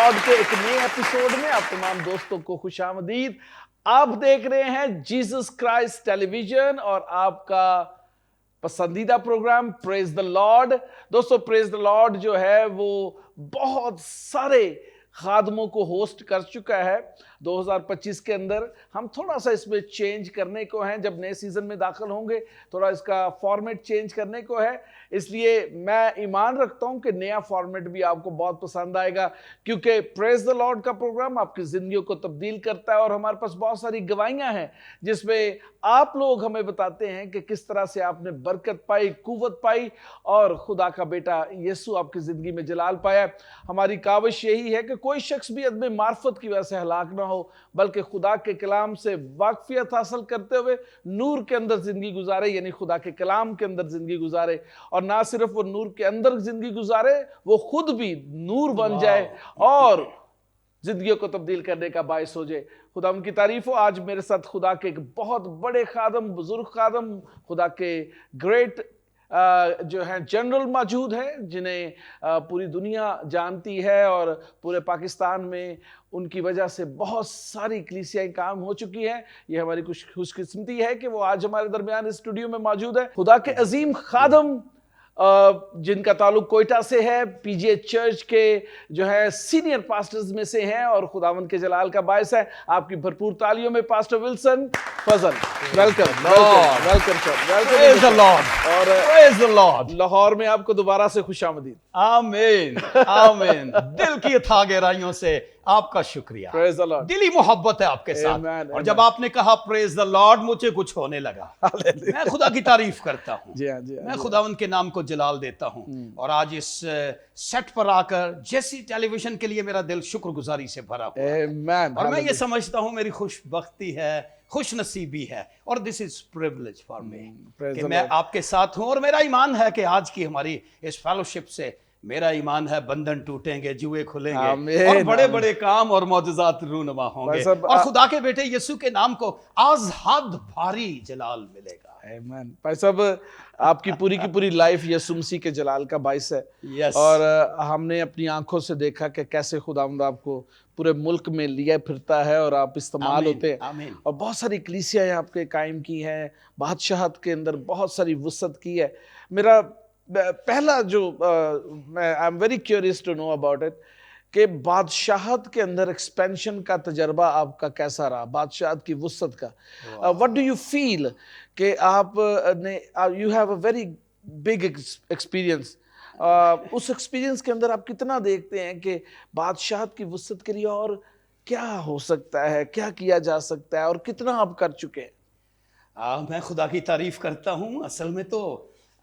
Lord के एक नए एपिसोड में आप तमाम दोस्तों को खुशामदीद। आप देख रहे हैं जीसस क्राइस्ट टेलीविजन और आपका पसंदीदा प्रोग्राम प्रेज द लॉर्ड। दोस्तों, प्रेज द लॉर्ड जो है वो बहुत सारे खादमों को होस्ट कर चुका है 2025 के अंदर। हम थोड़ा सा इसमें चेंज करने को हैं, जब नए सीजन में दाखिल होंगे थोड़ा इसका फॉर्मेट चेंज करने को है। इसलिए मैं ईमान रखता हूं कि नया फॉर्मेट भी आपको बहुत पसंद आएगा, क्योंकि प्रेज द लॉर्ड का प्रोग्राम आपकी जिंदगियों को तब्दील करता है और हमारे पास बहुत सारी गवाहियां हैं जिसमें आप लोग हमें बताते हैं कि किस तरह से आपने बरकत पाई, कुव्वत पाई और खुदा का बेटा यीशु आपकी जिंदगी में जलाल पाया। हमारी काविश यही है कि कोई शख्स भी अदम मार्फत की वजह से हलाक ना हो, बल्कि खुदा के कलाम से वाकफियत हासिल करते हुए नूर के अंदर जिंदगी गुजारे, यानी खुदा के कलाम के अंदर जिंदगी गुजारे। और ना सिर्फ वो नूर के अंदर जिंदगी गुजारे, वो खुद भी नूर बन जाए और जिंदगियों को तब्दील करने का बायस हो जाए। खुदा उनकी तारीफ हो। आज मेरे साथ खुदा के एक बहुत बड़े खादम, बुजुर्ग खादम, खुदा के ग्रेट जो है जनरल मौजूद है, जिन्हें पूरी दुनिया जानती है और पूरे पाकिस्तान में उनकी वजह से बहुत सारी कलीसियाएं काम हो चुकी हैं। ये हमारी कुछ खुशकिस्मती है कि वो आज हमारे दरमियान इस स्टूडियो में मौजूद है। खुदा के अजीम खादम जिनका ताल्लुक कोयटा से है, पीजीए चर्च के जो है सीनियर पास्टर्स में से हैं और खुदावंद के जलाल का बायस है। आपकी भरपूर तालियों में pastor Wilson Fazal, welcome welcome sir, praise the Lord और प्रेज द लॉर्ड। लाहौर में आपको दोबारा से खुशामदीद। आमीन आमीन। दिल की अथाह गहराइयों से आपका शुक्रिया, प्रेज द लॉर्ड। दिली मोहब्बत है आपके साथ। Amen, और जब आपने कहा प्रेज द लॉर्ड, मुझे कुछ होने लगा। मैं खुदा की तारीफ करता हूँ, मैं खुदावंद के नाम को जलाल देता हूँ। और आज इस सेट पर आकर जैसी टेलीविजन के लिए मेरा दिल शुक्रगुजारी से भरा हुआ है। और मैं ये समझता हूँ मेरी खुशबख्ती है, खुश नसीबी है, और this is privilege for me कि मैं आपके साथ हूँ। और मेरा ईमान है कि आज की हमारी इस फेलोशिप से मेरा ईमान है बंधन टूटेंगे, जुए खुलेंगे और बड़े बड़े काम और मौजज़ात रूनुमा होंगे और खुदा के बेटे यीशु के नाम को आज़ाद भारी जलाल मिलेगा। आमीन। भाई साहब, आपकी पूरी की पूरी लाइफ यीशु मसीह के जलाल का बायस है। yes. और हमने अपनी आंखों से देखा कि कैसे खुदावंद आपको पूरे मुल्क में लिया फिरता है और आप इस्तेमाल होते हैं। और बहुत सारी कलीसियाएं आपके कायम की हैं, बादशाहत के अंदर बहुत सारी वुसअत की है। मेरा पहला जो I am very curious to know about it कि बादशाहत के अंदर एक्सपेंशन का तजर्बा आपका कैसा रहा, बादशाहत की वुसअत का। व्हाट डू यू फील कि आप ने you have a very big experience, उस एक्सपीरियंस के अंदर आप कितना देखते हैं कि बादशाहत की वुसअत के लिए और क्या हो सकता है, क्या किया जा सकता है और कितना आप कर चुके हैं? मैं खुदा की तारीफ करता हूँ। असल में तो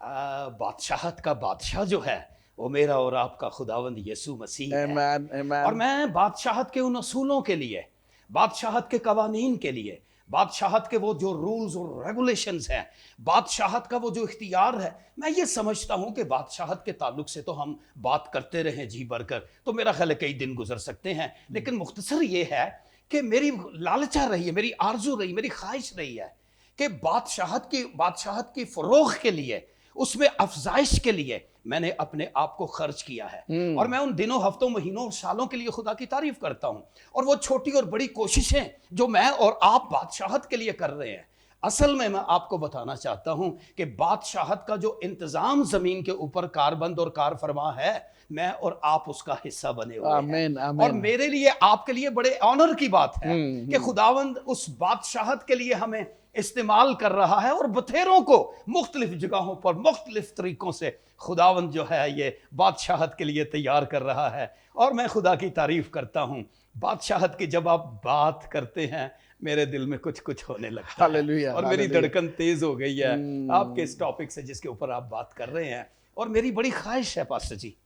बादशाहत का बादशाह जो है वो मेरा और आपका खुदावंद यीशु मसीह है। और मैं बादशाहत के उन असूलों के लिए, बादशाहत के कवानीन के लिए, बादशाहत के वो जो रूल्स और रेगुलेशंस हैं, बादशाहत का वो जो इख्तियार है, मैं ये समझता हूँ कि बादशाहत के ताल्लुक से तो हम बात करते रहें जी भरकर तो मेरा ख्याल है कई दिन गुजर सकते हैं। लेकिन मुख्तसर ये है कि मेरी लालचा रही है, मेरी आरजू रही, मेरी ख्वाहिश रही है कि बादशाहत की फरोख के लिए, उसमें अफजाइश के लिए मैंने अपने आप को खर्च किया है। और मैं उन दिनों, हफ्तों, महीनों और सालों के लिए खुदा की तारीफ करता हूं। और वो छोटी और बड़ी कोशिशें जो मैं और आप बादशाहत के लिए कर रहे हैं, असल में मैं आपको बताना चाहता हूं कि बादशाहत का जो इंतजाम जमीन के ऊपर कारबंद और कार फरमा है, मैं और आप उसका हिस्सा बने हुए हैं। और मेरे लिए, आपके लिए बड़े ऑनर की बात है कि खुदावंद उस बादशाहत के लिए हमें इस्तेमाल कर रहा है और बथेरों को मुख्तलिफ जगहों पर मुख्तलिफ तरीकों से खुदावंद जो है ये बादशाहत के लिए तैयार कर रहा है। और मैं खुदा की तारीफ करता हूँ। बादशाहत की जब आप बात करते हैं मेरे दिल में कुछ कुछ होने लगता है और मेरी धड़कन तेज हो गई है आपके इस टॉपिक से जिसके ऊपर आप बात कर रहे हैं। और मेरी बड़ी ख्वाहिश है पास्टर जी,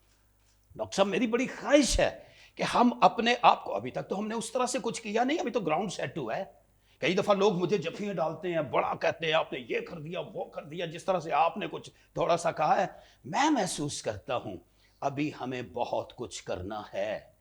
डॉक्टर साहब, मेरी बड़ी ख्वाहिश है कि हम अपने आप को, अभी तक तो हमने उस तरह से कुछ किया नहीं, अभी तो ग्राउंड सेट हुआ है। कई दफ़ा लोग मुझे जफियाँ डालते हैं, बड़ा कहते हैं आपने ये कर दिया, वो कर दिया, जिस तरह से आपने कुछ थोड़ा सा कहा है। मैं महसूस करता हूँ अभी हमें बहुत कुछ करना है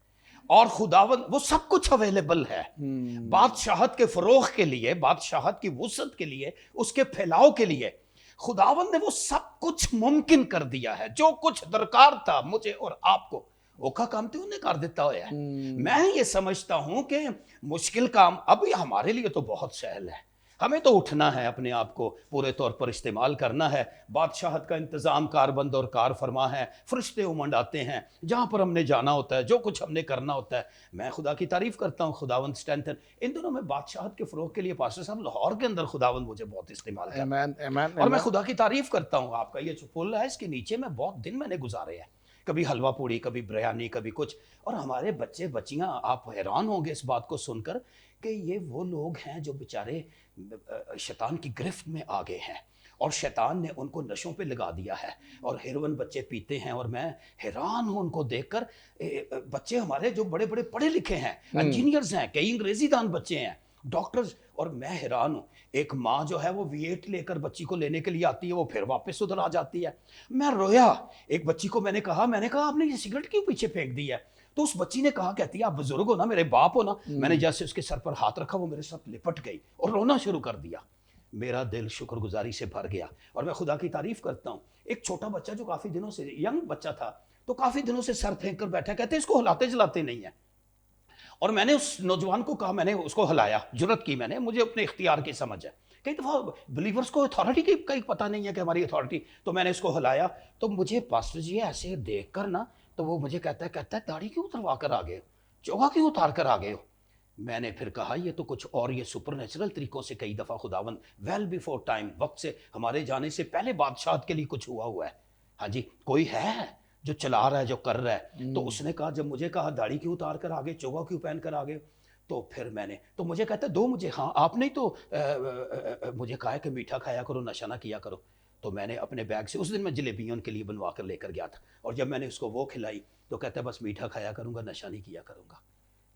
और खुदावंद वो सब कुछ अवेलेबल है बादशाहत के फरोख के लिए, बादशाहत की वुसअत के लिए, उसके फैलाव के लिए। खुदावंद ने वो सब कुछ मुमकिन कर दिया है। जो कुछ दरकार था मुझे और आपको, औखा काम तो उन्हें कर देता होया। मैं ये समझता हूं कि मुश्किल काम अभी हमारे लिए तो बहुत सहल है। हमें तो उठना है, अपने आप को पूरे तौर पर इस्तेमाल करना है। बादशाहत का इंतज़ाम कारबंद और कार फरमा है, फरिश्ते उमंड आते हैं जहाँ पर हमने जाना होता है, जो कुछ हमने करना होता है। मैं खुदा की तारीफ़ करता हूँ, खुदावंद स्ट्रेंथन। इन दिनों में बादशाहत के फ़रोग़ के लिए पास्टर साहब लाहौर के अंदर खुदावंद मुझे बहुत इस्तेमाल करता है, और मैं खुदा की तारीफ़ करता हूँ। आपका ये जो पुल है, इसके नीचे में बहुत दिन मैंने गुजारे हैं, कभी हलवा पूड़ी, कभी बिरयानी, कभी कुछ। और हमारे बच्चे बच्चियां, आप हैरान होंगे इस बात को सुनकर कि ये वो लोग हैं जो बेचारे शैतान की गिरफ्त में आ गए हैं, और शैतान ने उनको नशों पे लगा दिया है, और हेरोइन बच्चे पीते हैं। और मैं हैरान हूं उनको देखकर। बच्चे हमारे जो बड़े बड़े पढ़े लिखे हैं, इंजीनियर्स हैं, कई अंग्रेजी दान बच्चे हैं, डॉक्टर्स, और मैं हैरान हूं। एक माँ जो है वो V8 लेकर बच्ची को लेने के लिए आती है, वो फिर वापस उधर आ जाती है। मैं रोया। एक बच्ची को मैंने कहा आपने ये सिगरेट क्यों पीछे फेंक दी है? तो उस बच्ची ने कहा, कहती है आप बुजुर्ग हो ना, मेरे बाप हो ना। मैंने जैसे उसके सर पर हाथ रखा, वो मेरे साथ लिपट गई और रोना शुरू कर दिया। मेरा दिल शुक्रगुजारी से भर गया, और मैं खुदा की तारीफ करता हूँ। एक छोटा बच्चा जो काफी दिनों से, यंग बच्चा था, तो काफी दिनों से सर फेंक कर बैठा, कहते इसको हिलाते जलाते नहीं है। और मैंने उस नौजवान को कहा, मैंने उसको हिलाया, जुर्रत की मैंने, मुझे अपने इख्तियार की समझ है। कई दफ़ा बिलीवर्स को अथॉरिटी की कहीं पता नहीं है कि हमारी अथॉरिटी, तो मैंने इसको हिलाया। तो मुझे पास्टर जी ऐसे देख कर ना, तो वो मुझे कहता है दाढ़ी क्यों उतरवा कर आ गए हो, चोगा क्यों उतार कर आ गए हो? मैंने फिर कहा ये तो कुछ और, ये सुपरनेचुरल तरीकों से कई दफ़ा खुदावन वेल बिफोर टाइम, वक्त से, हमारे जाने से पहले बादशाह के लिए कुछ हुआ है। हाँ जी, कोई है जो चला रहा है, जो कर रहा है। तो उसने कहा, जब मुझे कहा दाढ़ी क्यों उतार कर आ गए, चोगा क्यों पहन कर आ गए, तो फिर मैंने, तो मुझे कहता दो मुझे, हाँ आपने ही तो मुझे कहा है कि मीठा खाया करो, नशा ना किया करो। तो मैंने अपने बैग से, उस दिन मैं जलेबियाँ उनके लिए बनवा कर लेकर गया था, और जब मैंने उसको वो खिलाई तो कहता है बस मीठा खाया करूँगा, नशा नहीं किया करूँगा।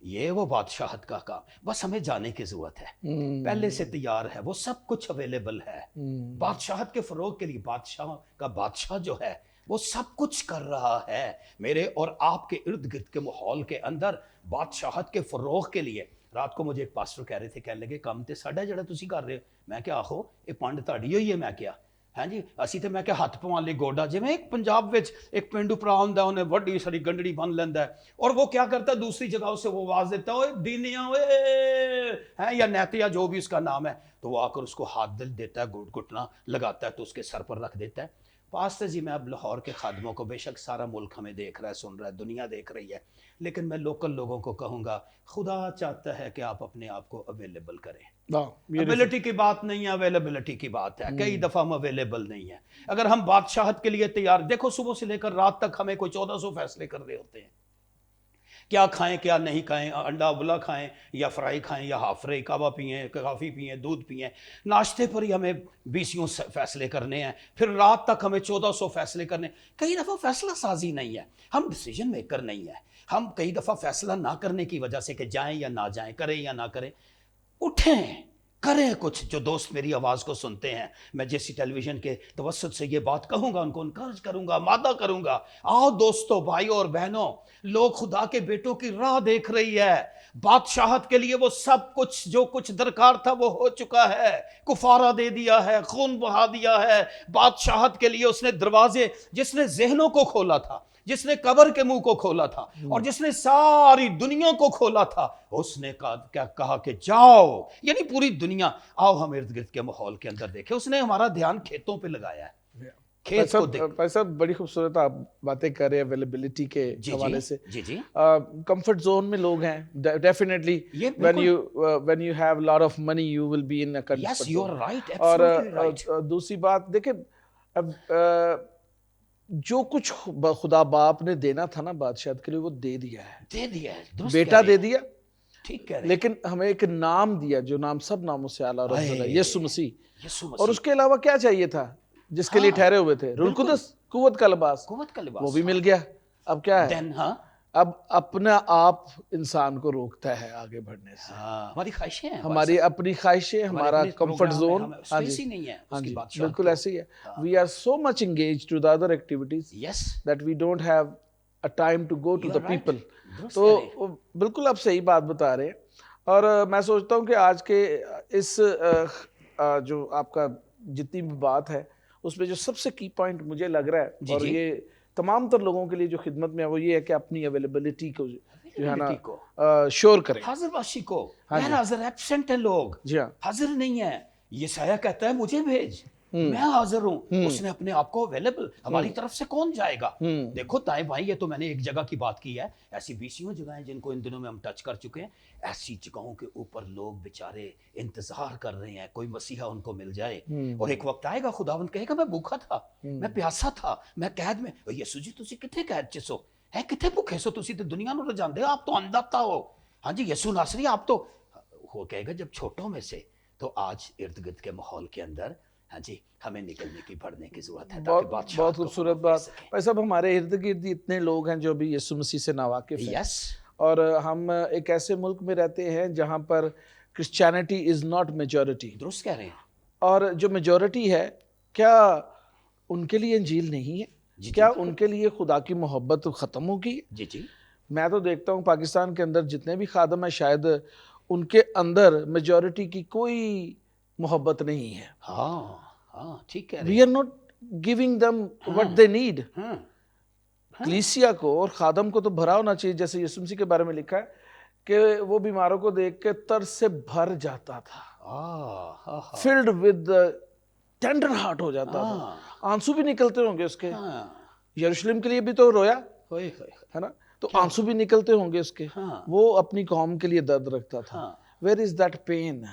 ये वो बादशाहत का काम, बस हमें जाने की जरूरत है, पहले से तैयार है, वो सब कुछ अवेलेबल है। बादशाहत के फरोग के लिए बादशाह का बादशाह जो है वो सब कुछ कर रहा है। मेरे और आपके इर्द गिर्द के माहौल के अंदर बादशाहत के फरोग के लिए, रात को मुझे एक पास्टर कह रहे थे, कहने लगे काम तो साडा जिहड़ा तुसीं कर रहे हो। मैं क्या आखो ये पंड तुहाडी होई है? मैं क्या है जी, असी तो मैं क्या हथ पवाउण लई गोडा, जिवें एक पंजाब विच एक पेंडू भरा हुंदा, उन्हें वड्डी सारी गंढड़ी बन लैंदा है, और वो क्या करता है, दूसरी जगह उसे वो आवाज देता है, ओए दीनिया ओए है, या नैतिया जो भी उसका नाम है, तो वो आकर उसको हाथ दिल देता है, घुटना लगाता है, तो उसके सर पर रख देता है। पास्टर जी, मैं अब लाहौर के खादमों को, बेशक सारा मुल्क हमें देख रहा है, सुन रहा है, दुनिया देख रही है, लेकिन मैं लोकल लोगों को कहूँगा, खुदा चाहता है कि आप अपने आप को अवेलेबल करें। अवेलेबिलिटी की बात नहीं है, अवेलेबिलिटी की बात है। कई दफ़ा हम अवेलेबल नहीं है। अगर हम बादशाहत के लिए तैयार, देखो सुबह से लेकर रात तक हमें कोई 1400 फैसले कर रहे होते हैं, क्या खाएं क्या नहीं खाएं, अंडा उबला खाएं या फ्राई खाएं या हाफ फ्राई, कावा पिएं, कॉफ़ी पिएं, दूध पिएं। नाश्ते पर ही हमें 20 फैसले करने हैं, फिर रात तक हमें 1400 फैसले करने। कई दफ़ा फैसला साजी नहीं है, हम डिसीजन मेकर नहीं है। हम कई दफ़ा फैसला ना करने की वजह से कि जाएं या ना जाएं, करें या ना करें, उठें करें कुछ। जो दोस्त मेरी आवाज़ को सुनते हैं, मैं जैसी टेलीविज़न के तवस्सुत से ये बात कहूँगा, उनको इनकरेज करूँगा, मादा करूँगा, आओ दोस्तों, भाइयों और बहनों, लोग खुदा के बेटों की राह देख रही है। बादशाहत के लिए वो सब कुछ, जो कुछ दरकार था वो हो चुका है, कुफारा दे दिया है, खून बहा दिया है। बादशाहत के लिए उसने दरवाजे, जिसने जहनों को खोला था, जिसने कब्र के मुंह को खोला था, और जिसने सारी दुनिया को खोला था, उसने क्या कहा कि जाओ, यानी पूरी दुनिया, आओ हम इर्द गिर्द के माहौल के अंदर देखें। उसने हमारा ध्यान खेतों पे लगाया है, खेत को देख। भाई साहब, बड़ी खूबसूरत आप बातें कर रहे हैं अवेलेबिलिटी के हवाले से। जी कंफर्ट जोन में लोग हैं, definitely when you have lot of money you will be in a comfort zone. Yes, you are right, absolutely right. दूसरी बात देखें, अब जो कुछ खुदा बाप ने देना था ना बादशाह के लिए, वो दे दिया है, बेटा दे दिया, ठीक है, लेकिन हमें एक नाम दिया, जो नाम सब नामों से आला और अफजल है, यीशु मसीह। और उसके अलावा क्या चाहिए था जिसके लिए ठहरे हुए थे? रूहुल कुद्दस, कुव्वत का लिबास, वो भी मिल गया। अब क्या है? अब अपना आप इंसान को रोकता है आगे बढ़ने से। हमारी ख्वाहिशें हैं, हमारी अपनी ख्वाहिशें, हमारा कंफर्ट जोन, हाँ जी, बिल्कुल ऐसे ही है। We are so much engaged to the other activities that we don't have a time to go to the people. तो बिल्कुल आप सही बात बता रहे हैं। और मैं सोचता हूँ कि आज के इस जो आपका जितनी भी बात है, उसमें जो सबसे की पॉइंट मुझे लग रहा है, और ये तमाम तर लोगों के लिए जो खिदमत में है वो ये है कि अपनी अवेलेबिलिटी को जो है ना को श्योर करें। हाजिरबाशी को, हाँ यार जी। हाजिर एब्सेंट है लोग, जी हाँ। हाजिर नहीं है। ये साया कहता है मुझे भेज, मैं हाजिर हूँ। उसने अपने आप को अवेलेबल, हमारी तरफ से कौन जाएगा। देखो ताए भाई, ये तो मैंने एक जगह की बात की है, ऐसी 20 जगह हैं जिनको इन दिनों में हम टच कर चुके हैं। ऐसी जगहों के ऊपर लोग बेचारे इंतजार कर रहे हैं कोई मसीहा उनको मिल जाए। और एक वक्त आएगा खुदावंद कहेगा मैं भूखा था, मैं प्यासा था, मैं कैद में। यीशु जी तुसी किथे कैद च सो है, किथे भूखे सो, तुसी तो दुनिया ਨੂੰ रजांदे हो, आप तो अंधाता हो। हाँ जी यीशु नासरी, आप तो वो कहेगा जब छोटों में से। तो आज इर्द गिर्द के माहौल के अंदर हाँ जी हमें निकलने की बढ़ने की जरूरत है। बहुत खूबसूरत बात भाई साहब। हमारे इर्द गिर्द इतने लोग हैं जो भी यीशु मसीह से नावाकिफ हैं। यस। और हम एक ऐसे मुल्क में रहते हैं जहां पर क्रिश्चियनिटी इज नॉट मेजॉरिटी। दुरुस्त कह रहे हैं। और जो मेजॉरिटी है, क्या उनके लिए इंजील नहीं है? क्या उनके लिए खुदा की मोहब्बत ख़त्म हो गई? जी जी। मैं तो देखता हूँ पाकिस्तान के अंदर जितने भी खादम हैं, शायद उनके अंदर मेजॉरिटी की कोई मोहब्बत नहीं है। हाँ हाँ ठीक कह रहे we are not giving them what they need. कलीसिया को और खादम को तो भरा होना चाहिए, जैसे यीशु मसीह के बारे में लिखा है कि वो बीमारों को देख के तरस से भर जाता था, फिल्ड विद टेंडर हार्ट हो जाता था, आंसू भी निकलते होंगे उसके। यरूशलेम के लिए भी तो रोया है ना, तो आंसू भी निकलते होंगे उसके। वो अपनी कौम के लिए दर्द रखता था। Where is that pain?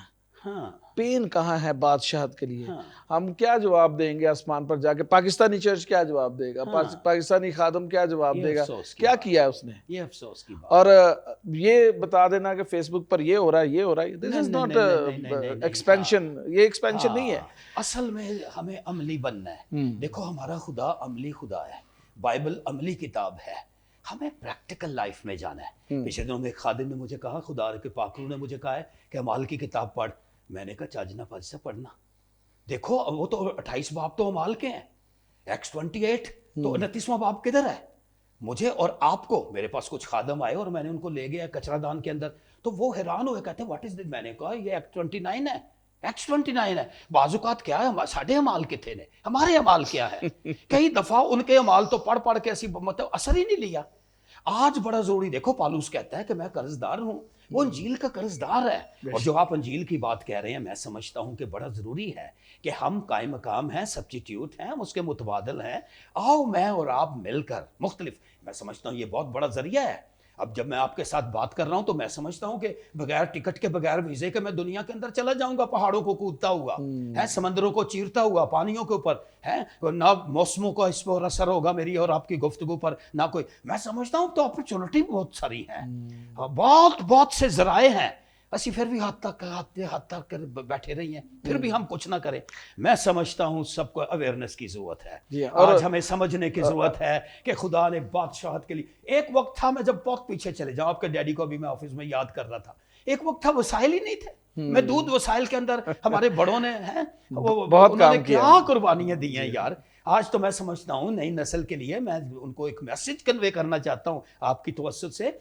Pain कहाँ है बादशाहत के लिए? हम क्या जवाब देंगे आसमान पर जाके? पाकिस्तानी चर्च क्या जवाब देगा? पाकिस्तानी खादम क्या जवाब देगा? क्या किया है उसने? ये अफसोस की बात। और ये बता देना कि फेसबुक पर ये हो रहा है, ये हो रहा है, दिस इज नॉट एक्सपेंशन। ये एक्सपेंशन नहीं है। असल में हमें अमली बनना है। देखो हमारा खुदा अमली खुदा है, बाइबल अमली किताब है, हमें प्रैक्टिकल लाइफ में जाना है। पिछले दिनों में एक खादिम ने मुझे कहा, खुदा के पाकरू ने मुझे कहा है कि अमाल की किताब पढ़। मैंने कहा चाजना पद से पढ़ना। देखो वो तो 28 बाब तो अमाल के हैं, एक्स 28 तो 29वां बाब किधर है? मुझे और आपको, मेरे पास कुछ खादम आए और मैंने उनको ले गया कचरादान के अंदर, तो वो हैरान हुए, कहते व्हाट इज दिस? मैंने कहा ये एक्स 29 है, एक्स 29 है। बाजुकात क्या है, साढ़े अमाल किथे ने, हमारे अमाल क्या है? कई दफा उनके अमाल तो पढ़ पढ़ के ऐसी मतलब असर ही नहीं लिया। आज बड़ा जरूरी, देखो पालूस कहता है कि मैं कर्जदार हूं, वो अंजील का कर्जदार है। और जो आप अंजील की बात कह रहे हैं, मैं समझता हूं कि बड़ा जरूरी है कि हम कायम मकाम हैं, सब्स्टिट्यूट हैं, हम उसके मुतबादल हैं। आओ मैं और आप मिलकर मुख्तलिफ, मैं समझता हूं ये बहुत बड़ा जरिया है। अब जब मैं आपके साथ बात कर रहा हूं तो मैं समझता हूं कि बगैर टिकट के, बगैर वीजे के मैं दुनिया के अंदर चला जाऊंगा, पहाड़ों को कूदता हुआ है, समंदरों को चीरता हुआ, पानियों के ऊपर है ना, मौसमों का इस पर असर होगा मेरी और आपकी गुफ्तगू पर ना कोई। मैं समझता हूं तो अपॉर्चुनिटी बहुत सारी है, बहुत बहुत से जराए हैं, असी फिर भी हाथ तक कर बैठे रही हैं, फिर भी हम कुछ ना करें। मैं समझता हूं सबको अवेयरनेस की जरूरत है। आज हमें समझने की जरूरत है कि खुदा ने बादशाहत के लिए, एक वक्त था, मैं जब बहुत पीछे चले जाऊं, आपके डैडी को भी मैं ऑफिस में याद कर रहा था, एक वक्त था वसाइल ही नहीं थे। मैं दूध वसाइल के अंदर हमारे बड़ों ने हैं बहुत काम किया, क्या कुर्बानियां दी हैं यार। आज तो मैं समझता हूं नई नस्ल के लिए मैं उनको एक मैसेज कन्वे करना चाहता हूं आपकी तवज्जुह से।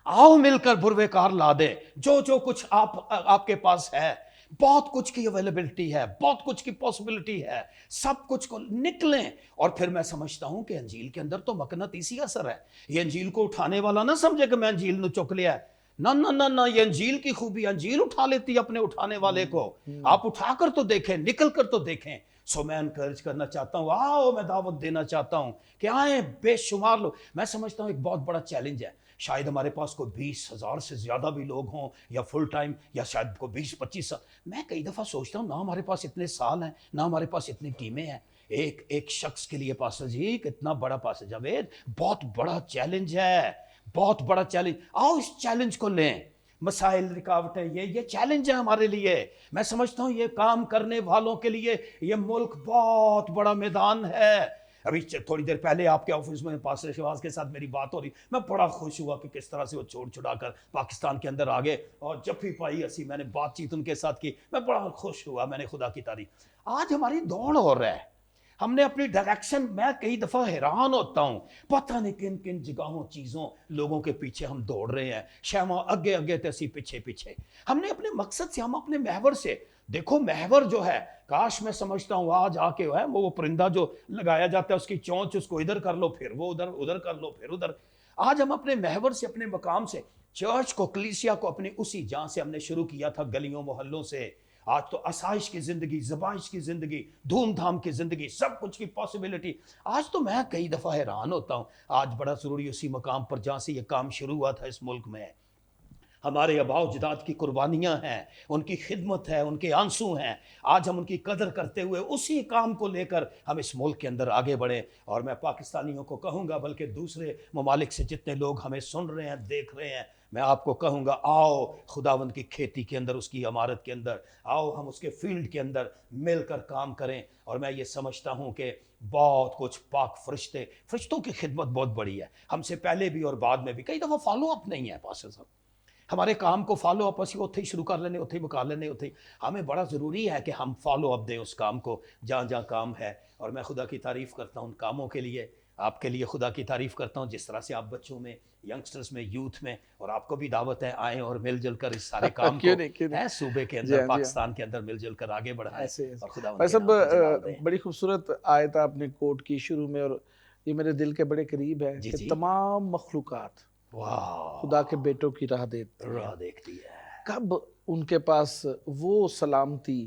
आओ मिलकर बुरवेकार ला दे, जो जो कुछ आपके पास है, बहुत कुछ की अवेलेबिलिटी है, बहुत कुछ की पॉसिबिलिटी है, सब कुछ को निकलें। और फिर मैं समझता हूं कि अंजील के अंदर तो मकनतीसी असर है। ये अंजील को उठाने वाला ना समझे कि मैं अंजील ने चुक लिया है, ना ना ना ना, ये अंजील की खूबी, अंजील उठा लेती है अपने उठाने वाले को। आप उठाकर तो देखें, निकल कर तो देखें। सो मैं एनकरेज करना चाहता हूं, आओ, मैं दावत देना चाहता हूं कि आए बेशुमार लोग। मैं समझता हूं एक बहुत बड़ा चैलेंज है, शायद हमारे पास को 20,000 से ज्यादा भी लोग हों, या फुल टाइम, या शायद को 20-25 साल। मैं कई दफा सोचता हूं ना हमारे पास इतने साल हैं, ना हमारे पास इतनी टीमें हैं। एक शख्स के लिए पास्टर जी कितना बड़ा, पास्टर जावेद, बहुत बड़ा चैलेंज है, बहुत बड़ा चैलेंज। आओ इस चैलेंज को लें। मसाइल, रिकावटें, ये चैलेंज है हमारे लिए। मैं समझता हूं ये काम करने वालों के लिए ये मुल्क बहुत बड़ा मैदान है। अभी थोड़ी देर पहले आपके ऑफिस में पास्टर शहबाज के साथ मेरी बात हो रही, मैं बड़ा खुश हुआ कि किस तरह से वो छोड़ छुड़ाकर पाकिस्तान के अंदर आ गए, और जब भी पाई ऐसी मैंने बातचीत उनके साथ की, मैं बड़ा खुश हुआ, मैंने खुदा की तारीफ। आज हमारी दौड़ हो रहा है, हमने अपनी डायरेक्शन, मैं कई दफा हैरान होता हूं, पता नहीं किन किन जगहों चीजों लोगों के पीछे हम दौड़ रहे हैं, शैमा अगे अगे तैसी पीछे पीछे। हमने अपने मकसद से, हम अपने महवर से, देखो महवर जो है, काश मैं समझता हूं आज आके है वो परिंदा जो लगाया जाता है उसकी चोंच, उसको इधर कर लो फिर वो उधर, उधर कर लो फिर उधर। आज हम अपने महवर से, अपने मकाम से, चर्च को, कलीसिया को अपनी उसी जहां से हमने शुरू किया था, गलियों मोहल्लों से, आज तो आसाइश की जिंदगी, ज़बाइश की जिंदगी, धूमधाम की जिंदगी, सब कुछ की पॉसिबिलिटी। आज तो मैं कई दफा हैरान होता हूं, आज बड़ा जरूरी उसी मकाम पर जहां से ये काम शुरू हुआ था इस मुल्क में, हमारे आबाओ जदाद की कुर्बानियां हैं, उनकी खिदमत है, उनके आंसू हैं, आज हम उनकी कदर करते हुए उसी काम को लेकर हम इस मुल्क के अंदर आगे बढ़े। और मैं पाकिस्तानियों को कहूँगा, बल्कि दूसरे ममालिक से जितने लोग हमें सुन रहे हैं, देख रहे हैं, मैं आपको कहूँगा, आओ खुदावंद की खेती के अंदर, उसकी इमारत के अंदर आओ, हम उसके फील्ड के अंदर मिलकर काम करें। और मैं ये समझता हूँ कि बहुत कुछ पाक फरिश्तों की खिदमत बहुत बड़ी है, हमसे पहले भी और बाद में भी। कई दफ़ा फॉलो अप नहीं है पास्टर साहब, हमारे काम को फॉलो अप ਅਸੀਂ ਉੱਥੇ ही शुरू कर लेने, ਉੱਥੇ ही मुका लेने, ਉੱਥੇ ही। हमें बड़ा ज़रूरी है कि हम फॉलो अप दें उस काम को जहाँ जहाँ काम है। और मैं खुदा की तारीफ़ करता हूँ उन कामों के लिए, आपके लिए खुदा की तारीफ़ करता हूँ जिस तरह से आप बच्चों में, यंगस्टर्स में, यूथ में, और आपको भी दावत है, आएँ और मिलजुल कर इस सारे काम को है सूबे के अंदर, पाकिस्तान के अंदर मिलजुल कर आगे बढ़ाएं और खुदा भाई साहब बड़ी खूबसूरत आयत आपने कोट की शुरू में, और ये मेरे दिल के बड़े करीब है कि तमाम मखलूकात खुदा के बेटों की राह देखती है। कब उनके पास वो सलामती,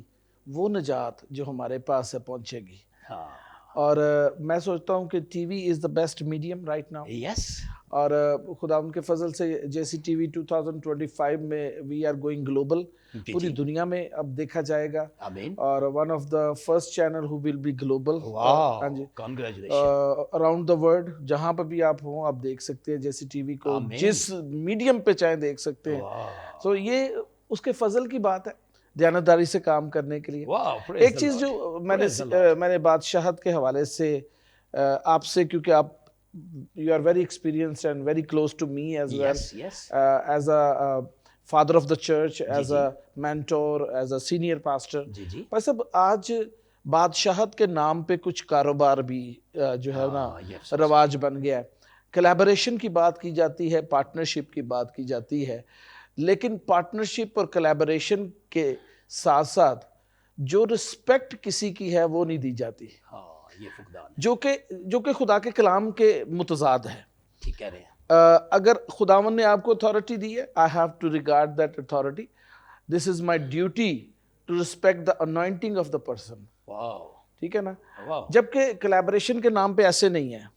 वो निजात जो हमारे पास है पहुंचेगी। हाँ। और मैं सोचता हूँ कि TV is the best medium right now. Yes. और खुदा उनके फजल से जैसी टीवी 2025 में वी आर गोइंग ग्लोबल, पूरी दुनिया में अब देखा जाएगा। आमीन। और one of the first channel who will be global. हाँ जी, कांग्रेचुलेशन। अराउंड द वर्ल्ड जहाँ पर भी आप हो, आप देख सकते हैं जैसी टीवी को, जिस मीडियम पे चाहे देख सकते हैं। तो ये उसके फजल की बात है, दयानतदारी से काम करने के लिए। एक चीज़ जो मैंने बादशाहत के हवाले से आपसे, क्योंकि आप you are very experienced and very close to me as well, as a father of the church, as a mentor, as a senior pastor। पर सब आज बादशाहत के नाम पे कुछ कारोबार भी जो है ना रवाज बन गया है। कोलैबोरेशन की बात की जाती है, पार्टनरशिप की बात की जाती है, लेकिन पार्टनरशिप और कोलैबोरेशन के साथ साथ जो रिस्पेक्ट किसी की है वो नहीं दी जाती। ये जो कि खुदा के कलाम के मुतजाद है। ठीक कह रहे हैं। अगर खुदावन ने आपको अथॉरिटी दी है, I have to regard that authority. This is my duty to respect the anointing of the person. ठीक है ना। जबकि कोलैबोरेशन के नाम पे ऐसे नहीं है।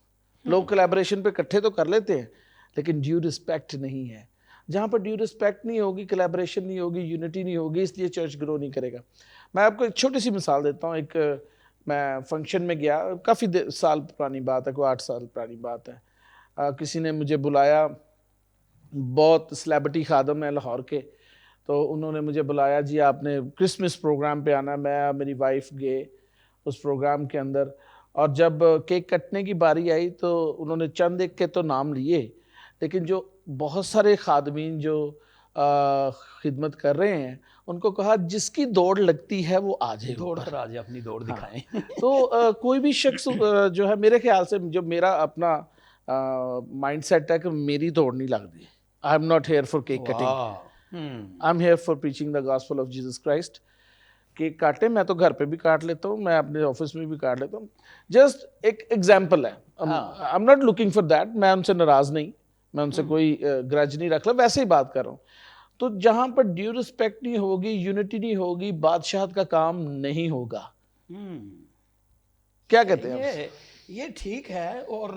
लोग कोलैबोरेशन पे इकट्ठे तो कर लेते हैं, लेकिन ड्यू रिस्पेक्ट नहीं है। जहाँ पर ड्यू रिस्पेक्ट नहीं होगी, कोलैबोरेशन नहीं होगी, यूनिटी नहीं होगी, इसलिए चर्च ग्रो नहीं करेगा। मैं आपको एक छोटी सी मिसाल देता हूँ। एक मैं फंक्शन में गया, काफ़ी साल पुरानी बात है, कोई 8 साल पुरानी बात है। किसी ने मुझे बुलाया, बहुत सेलिब्रिटी खादम है लाहौर के, तो उन्होंने मुझे बुलाया, जी आपने क्रिसमस प्रोग्राम पे आना। मैं मेरी वाइफ गए उस प्रोग्राम के अंदर, और जब केक कटने की बारी आई तो उन्होंने चंद एक के तो नाम लिए, लेकिन जो बहुत सारे खादमीन जो खिदमत कर रहे हैं उनको कहा जिसकी दौड़ लगती है वो आ जाए, दौड़ कर आ जाए, अपनी दौड़ दिखाएं। हाँ। तो कोई भी शख्स जो है, मेरे ख्याल से जो मेरा अपना माइंडसेट है कि मेरी दौड़ नहीं लगती। I am not here for cake cutting, I am here for preaching the gospel of Jesus Christ. Cake काटे, मैं तो घर पे भी काट लेता हूँ, मैं अपने ऑफिस में भी काट लेता हूँ। जस्ट एक एग्जाम्पल है, I am not looking for that. मैं उनसे नाराज नहीं, मैं उनसे कोई ग्रज नहीं रख ला, वैसे ही बात कर रहा हूँ। तो जहां पर ड्यू रिस्पेक्ट नहीं होगी, यूनिटी नहीं होगी, बादशाहत का काम नहीं होगा। क्या कहते हैं? ये ठीक है। और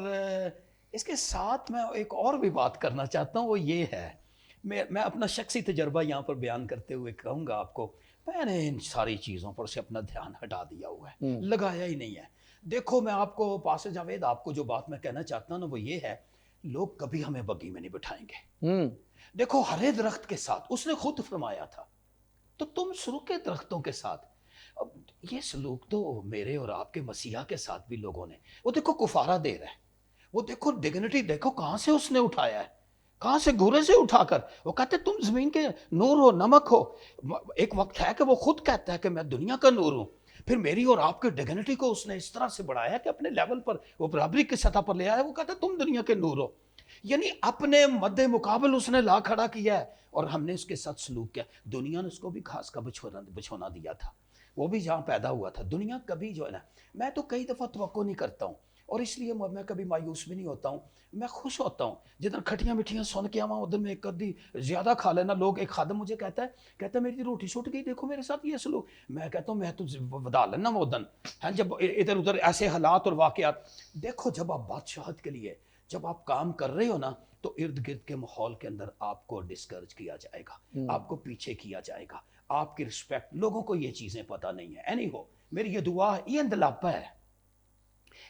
इसके साथ मैं एक और भी बात करना चाहता हूँ, वो ये है, मैं अपना शख्सी तजर्बा यहाँ पर बयान करते हुए कहूँगा आपको, मैंने इन सारी चीज़ों पर से अपना ध्यान हटा दिया हुआ है, लगाया ही नहीं है। देखो मैं आपको, पास्टर जावेद, आपको जो बात मैं कहना चाहता हूँ ना वो ये है, लोग कभी हमें बग्गी में नहीं बिठाएंगे। देखो हरे दरख्त के साथ उसने खुद फरमाया था, तो तुम सूखे दरख्तों के साथ। अब ये सलूक तो मेरे और आपके मसीहा के साथ भी लोगों ने, वो देखो कुफारा दे रहा है, वो देखो डिग्निटी देखो कहाँ से उसने उठाया है, कहाँ से घूरे से उठाकर। वो कहते तुम जमीन के नूर हो, नमक हो। एक वक्त है कि वो खुद कहता है कि मैं दुनिया का नूर हूँ। फिर मेरी और आपके डिग्निटी को उसने इस तरह से बढ़ाया कि अपने लेवल पर वो बराबरी की सतह पर ले आया। वो कहता तुम दुनिया के नूर हो, यानी अपने मद्दे मुकाबल उसने ला खड़ा किया है और हमने उसके साथ सलूक किया। दुनिया ने उसको भी घास का बिछौना दिया था, वो भी जहाँ पैदा हुआ था। दुनिया कभी जो है ना, मैं तो कई दफ़ा तवक्को नहीं करता हूँ और इसलिए मैं कभी मायूस भी नहीं होता हूँ। मैं खुश होता हूँ जिधर खटियाँ मिठियाँ सुन के आवा, उधर में एक कदी ज़्यादा खा लेना। लोग, एक खादम मुझे कहता है मेरी रोटी छूट गई, देखो मेरे साथ ये सलूक। मैं कहता हूँ मैं तो बता लेना वो दिन है जब इधर उधर ऐसे हालात और वाक़यात। देखो जब आप बादशाहत के लिए जब आप काम कर रहे हो ना, तो इर्द गिर्द के माहौल के अंदर आपको डिस्करेज किया जाएगा, आपको पीछे किया जाएगा, आपकी रिस्पेक्ट। लोगों को ये चीज़ें पता नहीं है। एनी हो, मेरी ये दुआ है, ये अंदलापा है,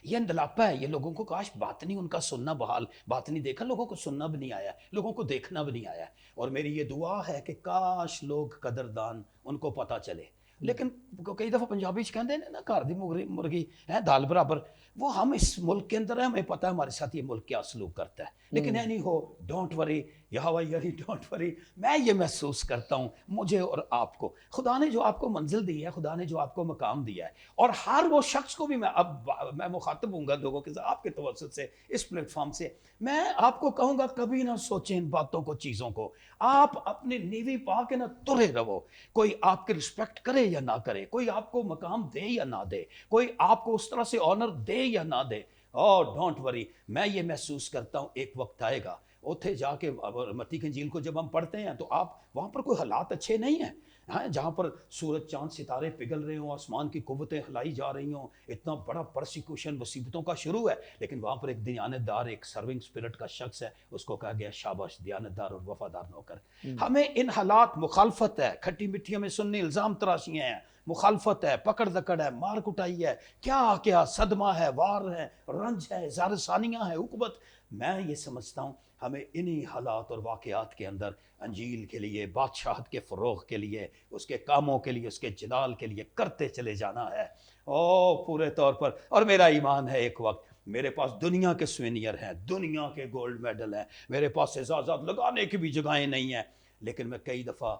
ये अंदलापा है। ये लोगों को काश बात नहीं उनका सुनना बहाल, बात नहीं देखा, लोगों को सुनना भी नहीं आया, लोगों को देखना भी नहीं आया। और मेरी ये दुआ है कि काश लोग कदरदान उनको पता चले। लेकिन कई दफ़ा पंजाबी कहते हैं ना, घर दी मुर्गी है दाल बराबर। वो हम इस मुल्क के अंदर है, हमें पता है हमारे साथ ये मुल्क क्या सलूक करता है। लेकिन ऐ नहीं हो, डोंट वरी यहोवा यही, डोंट वरी। मैं ये महसूस करता हूँ मुझे और आपको खुदा ने जो आपको मंजिल दी है, खुदा ने जो आपको मकाम दिया है, और हर वो शख्स को भी मैं मुखातिब हूँगा लोगों के साथ आपके तवज्जुह से इस प्लेटफॉर्म से। मैं आपको कहूँगा कभी ना सोचें इन बातों को, चीज़ों को। आप अपने नीवी पा के ना तुरे रहो। कोई आपकी रिस्पेक्ट करे या ना करे, कोई आपको मकाम दे या ना दे, कोई आपको उस तरह से ऑनर दे या ना दे, और डोंट वरी। मैं ये महसूस करता हूँ एक वक्त आएगा, उथे जाके मत्ती की इंजील को जब हम पढ़ते हैं तो आप वहाँ पर कोई हालात अच्छे नहीं हैं, हाँ, जहाँ पर सूरज चांद सितारे पिघल रहे हों, आसमान की कुव्वतें हिलाई जा रही हों, इतना बड़ा परसिक्यूशन मुसीबतों का शुरू है। लेकिन वहाँ पर एक दयानतदार, एक सर्विंग स्पिरिट का शख्स है, उसको कहा गया शाबाश दयानतदार और वफादार नौकर। हमें इन हालात, मुखालफत है, खट्टी मिट्टी में सुनने इल्ज़ाम तराशियाँ हैं, मुखालफत है, पकड़ दकड़ है, मार कुटाई है, क्या क्या सदमा है, वार है, रंज है, ज़ारसानियाँ है, उकबत। मैं ये समझता हूँ हमें इन्हीं हालात और वाक़यात के अंदर अंजील के लिए, बादशाहत के फ़रोग़ के लिए, उसके कामों के लिए, उसके जलाल के लिए करते चले जाना है ओ पूरे तौर पर। और मेरा ईमान है एक वक्त मेरे पास दुनिया के सुवेनियर हैं, दुनिया के गोल्ड मेडल हैं, मेरे पास एजाज़ात लगाने की भी जगहें नहीं हैं। लेकिन मैं कई दफ़ा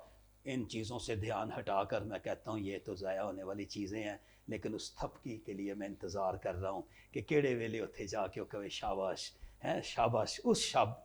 इन चीज़ों से ध्यान हटाकर मैं कहता हूँ ये तो ज़ाया होने वाली चीज़ें हैं। लेकिन उस थपकी के लिए मैं इंतज़ार कर रहा हूँ कि केड़े वेले उत्थे जाके कहे शाबाश है, शाबाश। उस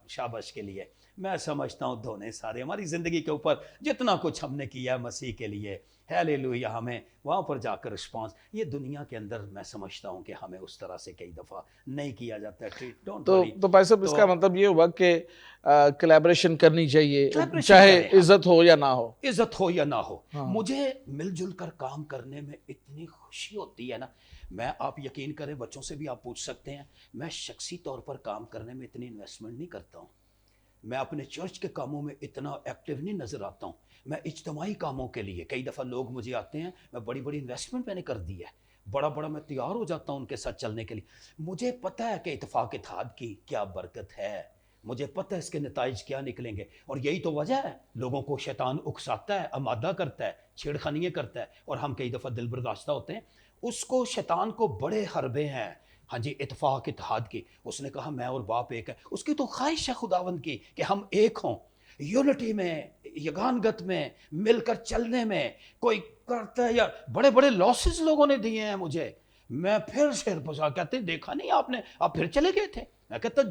शाबाश के लिए मैं समझता हूँ धोने सारे हमारी ज़िंदगी के ऊपर जितना कुछ हमने किया मसीह के लिए, हालेलुया, हमें वहाँ पर जाकर रिस्पांस। ये दुनिया के अंदर मैं समझता हूँ कि हमें उस तरह से कई दफ़ा नहीं किया जाता है। तो भाई साहब, इसका मतलब ये हुआ कि कोलैबोरेशन करनी चाहिए, चाहे इज्जत हो या ना हो, इज्जत हो या ना हो। हाँ। मुझे मिलजुल कर काम करने में इतनी खुशी होती है ना, मैं, आप यकीन करें, बच्चों से भी आप पूछ सकते हैं, मैं शख्सी तौर पर काम करने में इतनी इन्वेस्टमेंट नहीं करता हूँ। मैं अपने चर्च के कामों में इतना एक्टिव नहीं नज़र आता हूँ। मैं इज्तिमाई कामों के लिए, कई दफ़ा लोग मुझे आते हैं, मैं बड़ी बड़ी इन्वेस्टमेंट मैंने कर दी है, बड़ा बड़ा मैं तैयार हो जाता हूँ उनके साथ चलने के लिए। मुझे पता है कि इत्तेफाक इत्तेहाद की क्या बरकत है, मुझे पता है इसके नताइज क्या निकलेंगे। और यही तो वजह है, लोगों को शैतान उकसाता है, आमादा करता है, छेड़खानियाँ करता है, और हम कई दफ़ा दिल बर्दाश्ता होते हैं। उसको, शैतान को बड़े हरबे हैं, हाँ जी, इत्तेफाक इत्तेहाद की। उसने कहा मैं और बाप एक है। उसकी तो ख्वाहिश है खुदावंद की कि हम एक हों, यूनिटी में, यगानगत में, मिलकर चलने में। कोई करता है या बड़े बड़े लॉसेस लोगों ने दिए हैं मुझे, मैं फिर शेर पसा, कहते देखा नहीं आपने, आप फिर चले गए थे। मैं कहता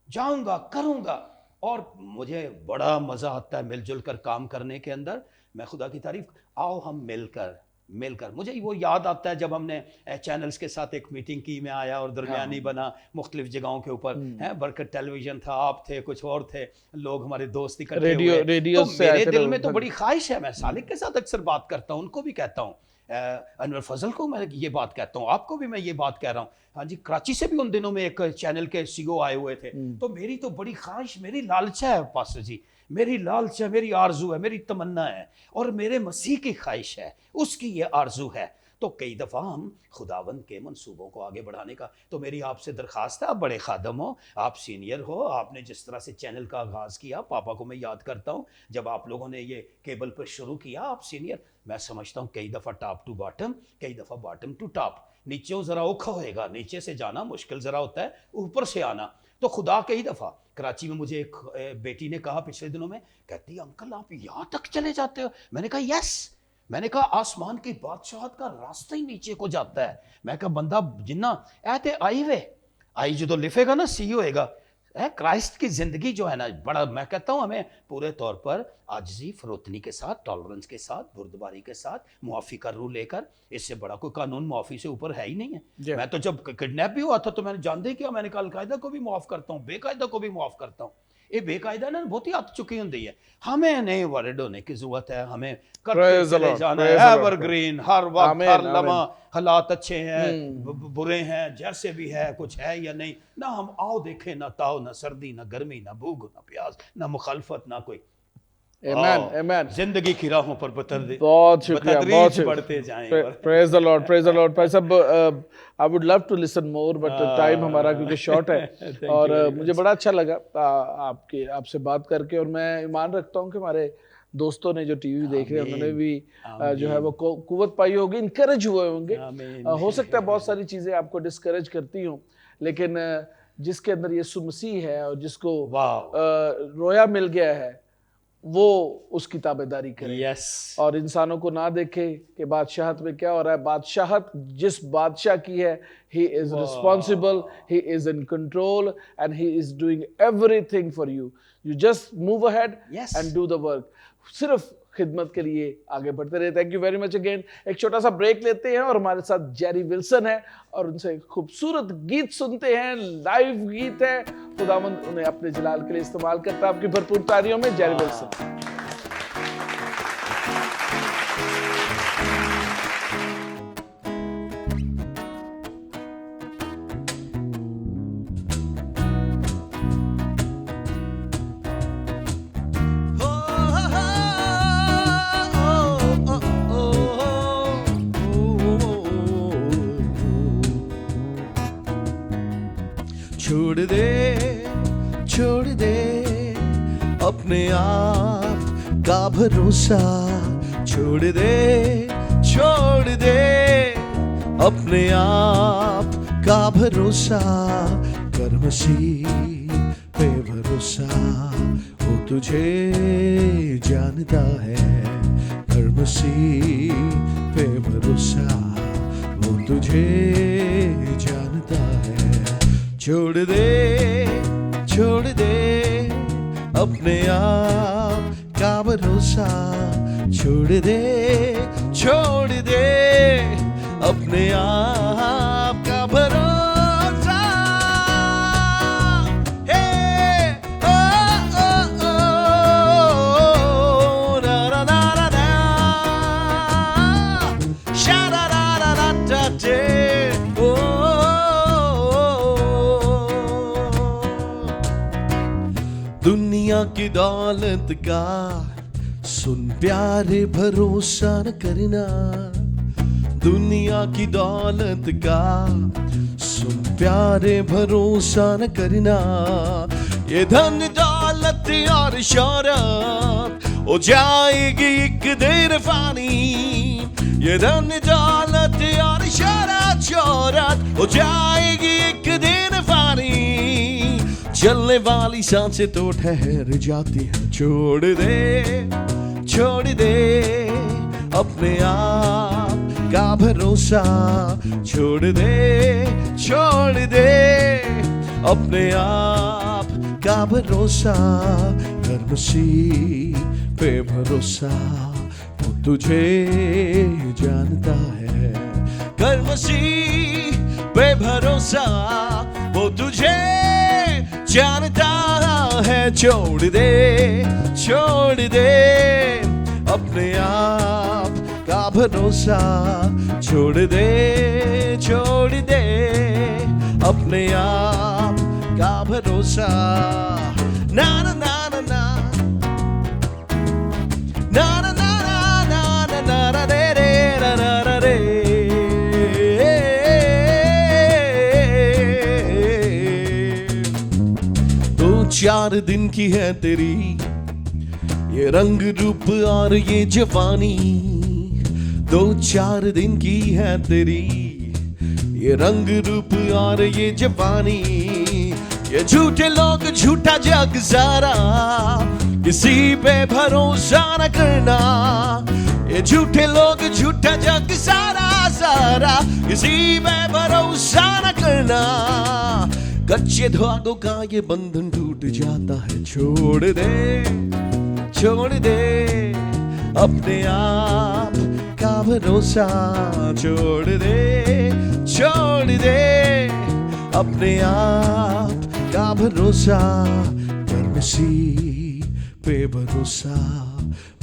जाऊंगा करूंगा, और मुझे बड़ा मज़ा आता है मिलजुल कर काम करने के अंदर। मैं खुदा की तारीफ, आओ हम मिलकर। मुझे वो याद आता है जब हमने चैनल्स के साथ एक मीटिंग की, मैं आया और दरमियानी बना मुख्तलिफ जगहों के ऊपर, है, बरकत टेलीविजन था, आप थे, कुछ और थे लोग, हमारे दोस्त इकट्ठे हुए। रेडियो तो मेरे दिल में तो बड़ी ख्वाहिश है, मैं सालिक के साथ अक्सर बात करता हूँ, उनको भी कहता हूँ, अनवर फजल को मैं ये बात कहता हूँ, आपको भी मैं ये बात कह रहा हूँ। हाँ जी, कराची से भी उन दिनों में एक चैनल के सीईओ आए हुए थे। तो मेरी तो बड़ी ख्वाहिश, मेरी लालचा है पास्टर जी, मेरी लालचा, मेरी आरजू है, मेरी तमन्ना है, और मेरे मसीह की ख्वाहिश है, उसकी ये आरजू है। तो कई दफ़ा हम खुदावंद के मंसूबों को आगे बढ़ाने का, तो मेरी आपसे दरख्वास्त है, आप बड़े खादम हो, आप सीनियर हो, आपने जिस तरह से चैनल का आगाज़ किया, पापा को मैं याद करता हूँ जब आप लोगों ने ये केबल पर शुरू किया, आप सीनियर। मैं समझता हूँ कई दफ़ा टॉप टू बॉटम, कई दफ़ा बॉटम टू टॉप, नीचे ज़रा औखा होएगा, नीचे से जाना मुश्किल ज़रा होता है, ऊपर से आना। तो खुदा कई दफ़ा, कराची में मुझे एक बेटी ने कहा पिछले दिनों में, कहती अंकल आप यहाँ तक चले जाते हो। मैंने कहा यस, मैंने कहा आसमान की बादशाहत का रास्ता ही नीचे को जाता है। मैं कहा बंदा जिन्ना ऐते आई वे आई जो तो लिखेगा ना सी होएगा। क्राइस्ट की जिंदगी जो है ना बड़ा, मैं कहता हूं हमें पूरे तौर पर आजिज़ी फरोतनी के साथ, टॉलरेंस के साथ, बुर्दबारी के साथ, मुआफ़ी का रूल लेकर, इससे बड़ा कोई कानून मुआफ़ी से ऊपर है ही नहीं है। मैं तो जब किडनैप भी हुआ था तो मैंने जानते ही किया, मैंने कहा अलकायदा को भी मुआफ़ करता हूँ, बेकायदा को भी मुआफ़ करता हूँ। ये बेकायदा ना बहुत ही हद चुकी होती है, हमें नहीं वरिड होने की जरूरत है, हमें करते चले जाना है एवरग्रीन, हर वक्त हर लम्हा। हालात अच्छे हैं बुरे हैं, जैसे भी है, कुछ है या नहीं ना, हम आओ देखें, ना ताव, ना सर्दी, ना गर्मी, ना भूख, ना प्यास, ना मुखालफत, ना कोई। आमीन। जिंदगी की राहों पर बहुत शुक्रिया, बहुत बढ़ते जाएं। Praise the Lord, praise the Lord. भाई साहब, I would love to listen more but time हमारा क्योंकि शॉर्ट है। और मुझे बड़ा अच्छा लगा आपसे बात करके, और मैं ईमान रखता हूँ कि हमारे दोस्तों ने जो टीवी देख रहे हैं उन्होंने भी जो है वो कुव्वत पाई होगी, इनकरेज हुए होंगे। हो सकता है बहुत सारी चीजें आपको डिस्करेज करती हों, लेकिन जिसके अंदर यीशु मसीह है और जिसको रोया मिल गया है वो उसकी ताबेदारी करे। और इंसानों को ना देखे कि बादशाहत में क्या हो रहा है। बादशाहत जिस बादशाह की है, he is responsible, he is in control and he is doing everything for you. You just move ahead and do the work. सिर्फ खिदमत के लिए आगे बढ़ते रहे। Thank you very much again. एक छोटा सा ब्रेक लेते हैं और हमारे साथ जेरी विल्सन है और उनसे खूबसूरत गीत सुनते हैं। लाइव गीत है, खुदावंद उन्हें अपने जलाल के लिए इस्तेमाल करता है। आपकी भरपूर तालियों में जेरी विल्सन। छोड़ दे अपने आप का भरोसा, छोड़ दे अपने आप का भरोसा, कर मसीह पे भरोसा, वो तुझे जानता है। कर मसीह पे भरोसा, वो तुझे जानता है। छोड़ दे अपने आप का भरोसा, छोड़ दे अपने आप का भरोसा। दुनिया की दौलत का सुन प्यारे भरोसा न करना, दुनिया की दौलत का सुन प्यारे भरोसा न करना। ये धन दौलत और शौहरत हो जाएगी एक दिन फानी, ये धन दौलत और शौहरत हो जाएगी एक दिन फानी। चलने वाली सांसें तो ठहर जाती हैं। छोड़ दे अपने आप का भरोसा, छोड़ दे अपने आप का भरोसा, कर मसीह पे भरोसा, वो तुझे जानता है। कर मसीह पे भरोसा, वो तुझे जानता है। छोड़ दे अपने आप का भरोसा, छोड़ दे अपने आप का भरोसा। ना ना ना ना ना ना ना ना ना ना ना रे रे रा रा रे। चार दिन की है तेरी ये रंग रूप और ये जवानी, 2-4 दिन की है तेरी ये रंग रूप और ये जवानी। ये झूठे लोग झूठा जग सारा, किसी पे भरोसा न करना। ये ये झूठे लोग झूठा जग सारा सारा, किसी पे भरोसा न करना। कच्चे धागों का ये बंधन टूट जाता है, छोड़ दे अपने आप का भरोसा, छोड़ दे अपने आप का भरोसा। कर मसीह पे भरोसा,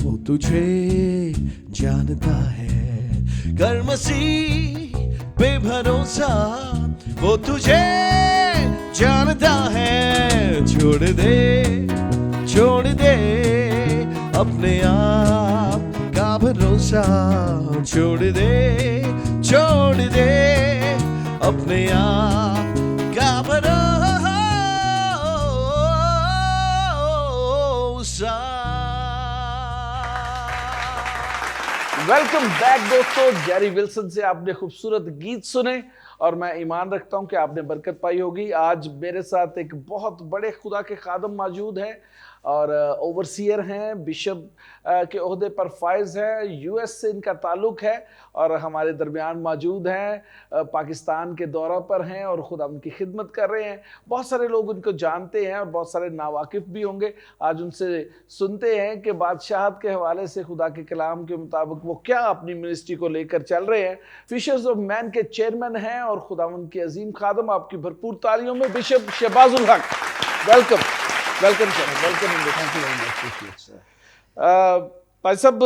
वो तुझे जानता है। कर मसीह पे भरोसा, वो तुझे जानता है। छोड़ दे अपने आप का भरोसा, छोड़ दे अपने आप का भरोसा। वेलकम बैक दोस्तों, जेरी विल्सन से आपने खूबसूरत गीत सुने और मैं ईमान रखता हूं कि आपने बरकत पाई होगी। आज मेरे साथ एक बहुत बड़े खुदा के खादम मौजूद हैं और ओवरसीयर हैं, बिशप के ओहदे पर फाइज हैं, यूएस से इनका ताल्लुक है और हमारे दरमियान मौजूद हैं। पाकिस्तान के दौरा पर हैं और खुदा उनकी खिदमत कर रहे हैं। बहुत सारे लोग उनको जानते हैं और बहुत सारे नावाकिफ भी होंगे। आज उनसे सुनते हैं कि बादशाहत के हवाले से खुदा के कलाम के मुताबिक वो क्या अपनी मिनिस्ट्री को लेकर चल रहे हैं। फिशर्स ऑफ मैन के चेयरमैन हैं और खुदा उनके अजीम खादम। आपकी भरपूर तालियों में बिशप शहबाजुल हक। Welcome sir, welcome. Thank you very much भाई साहब,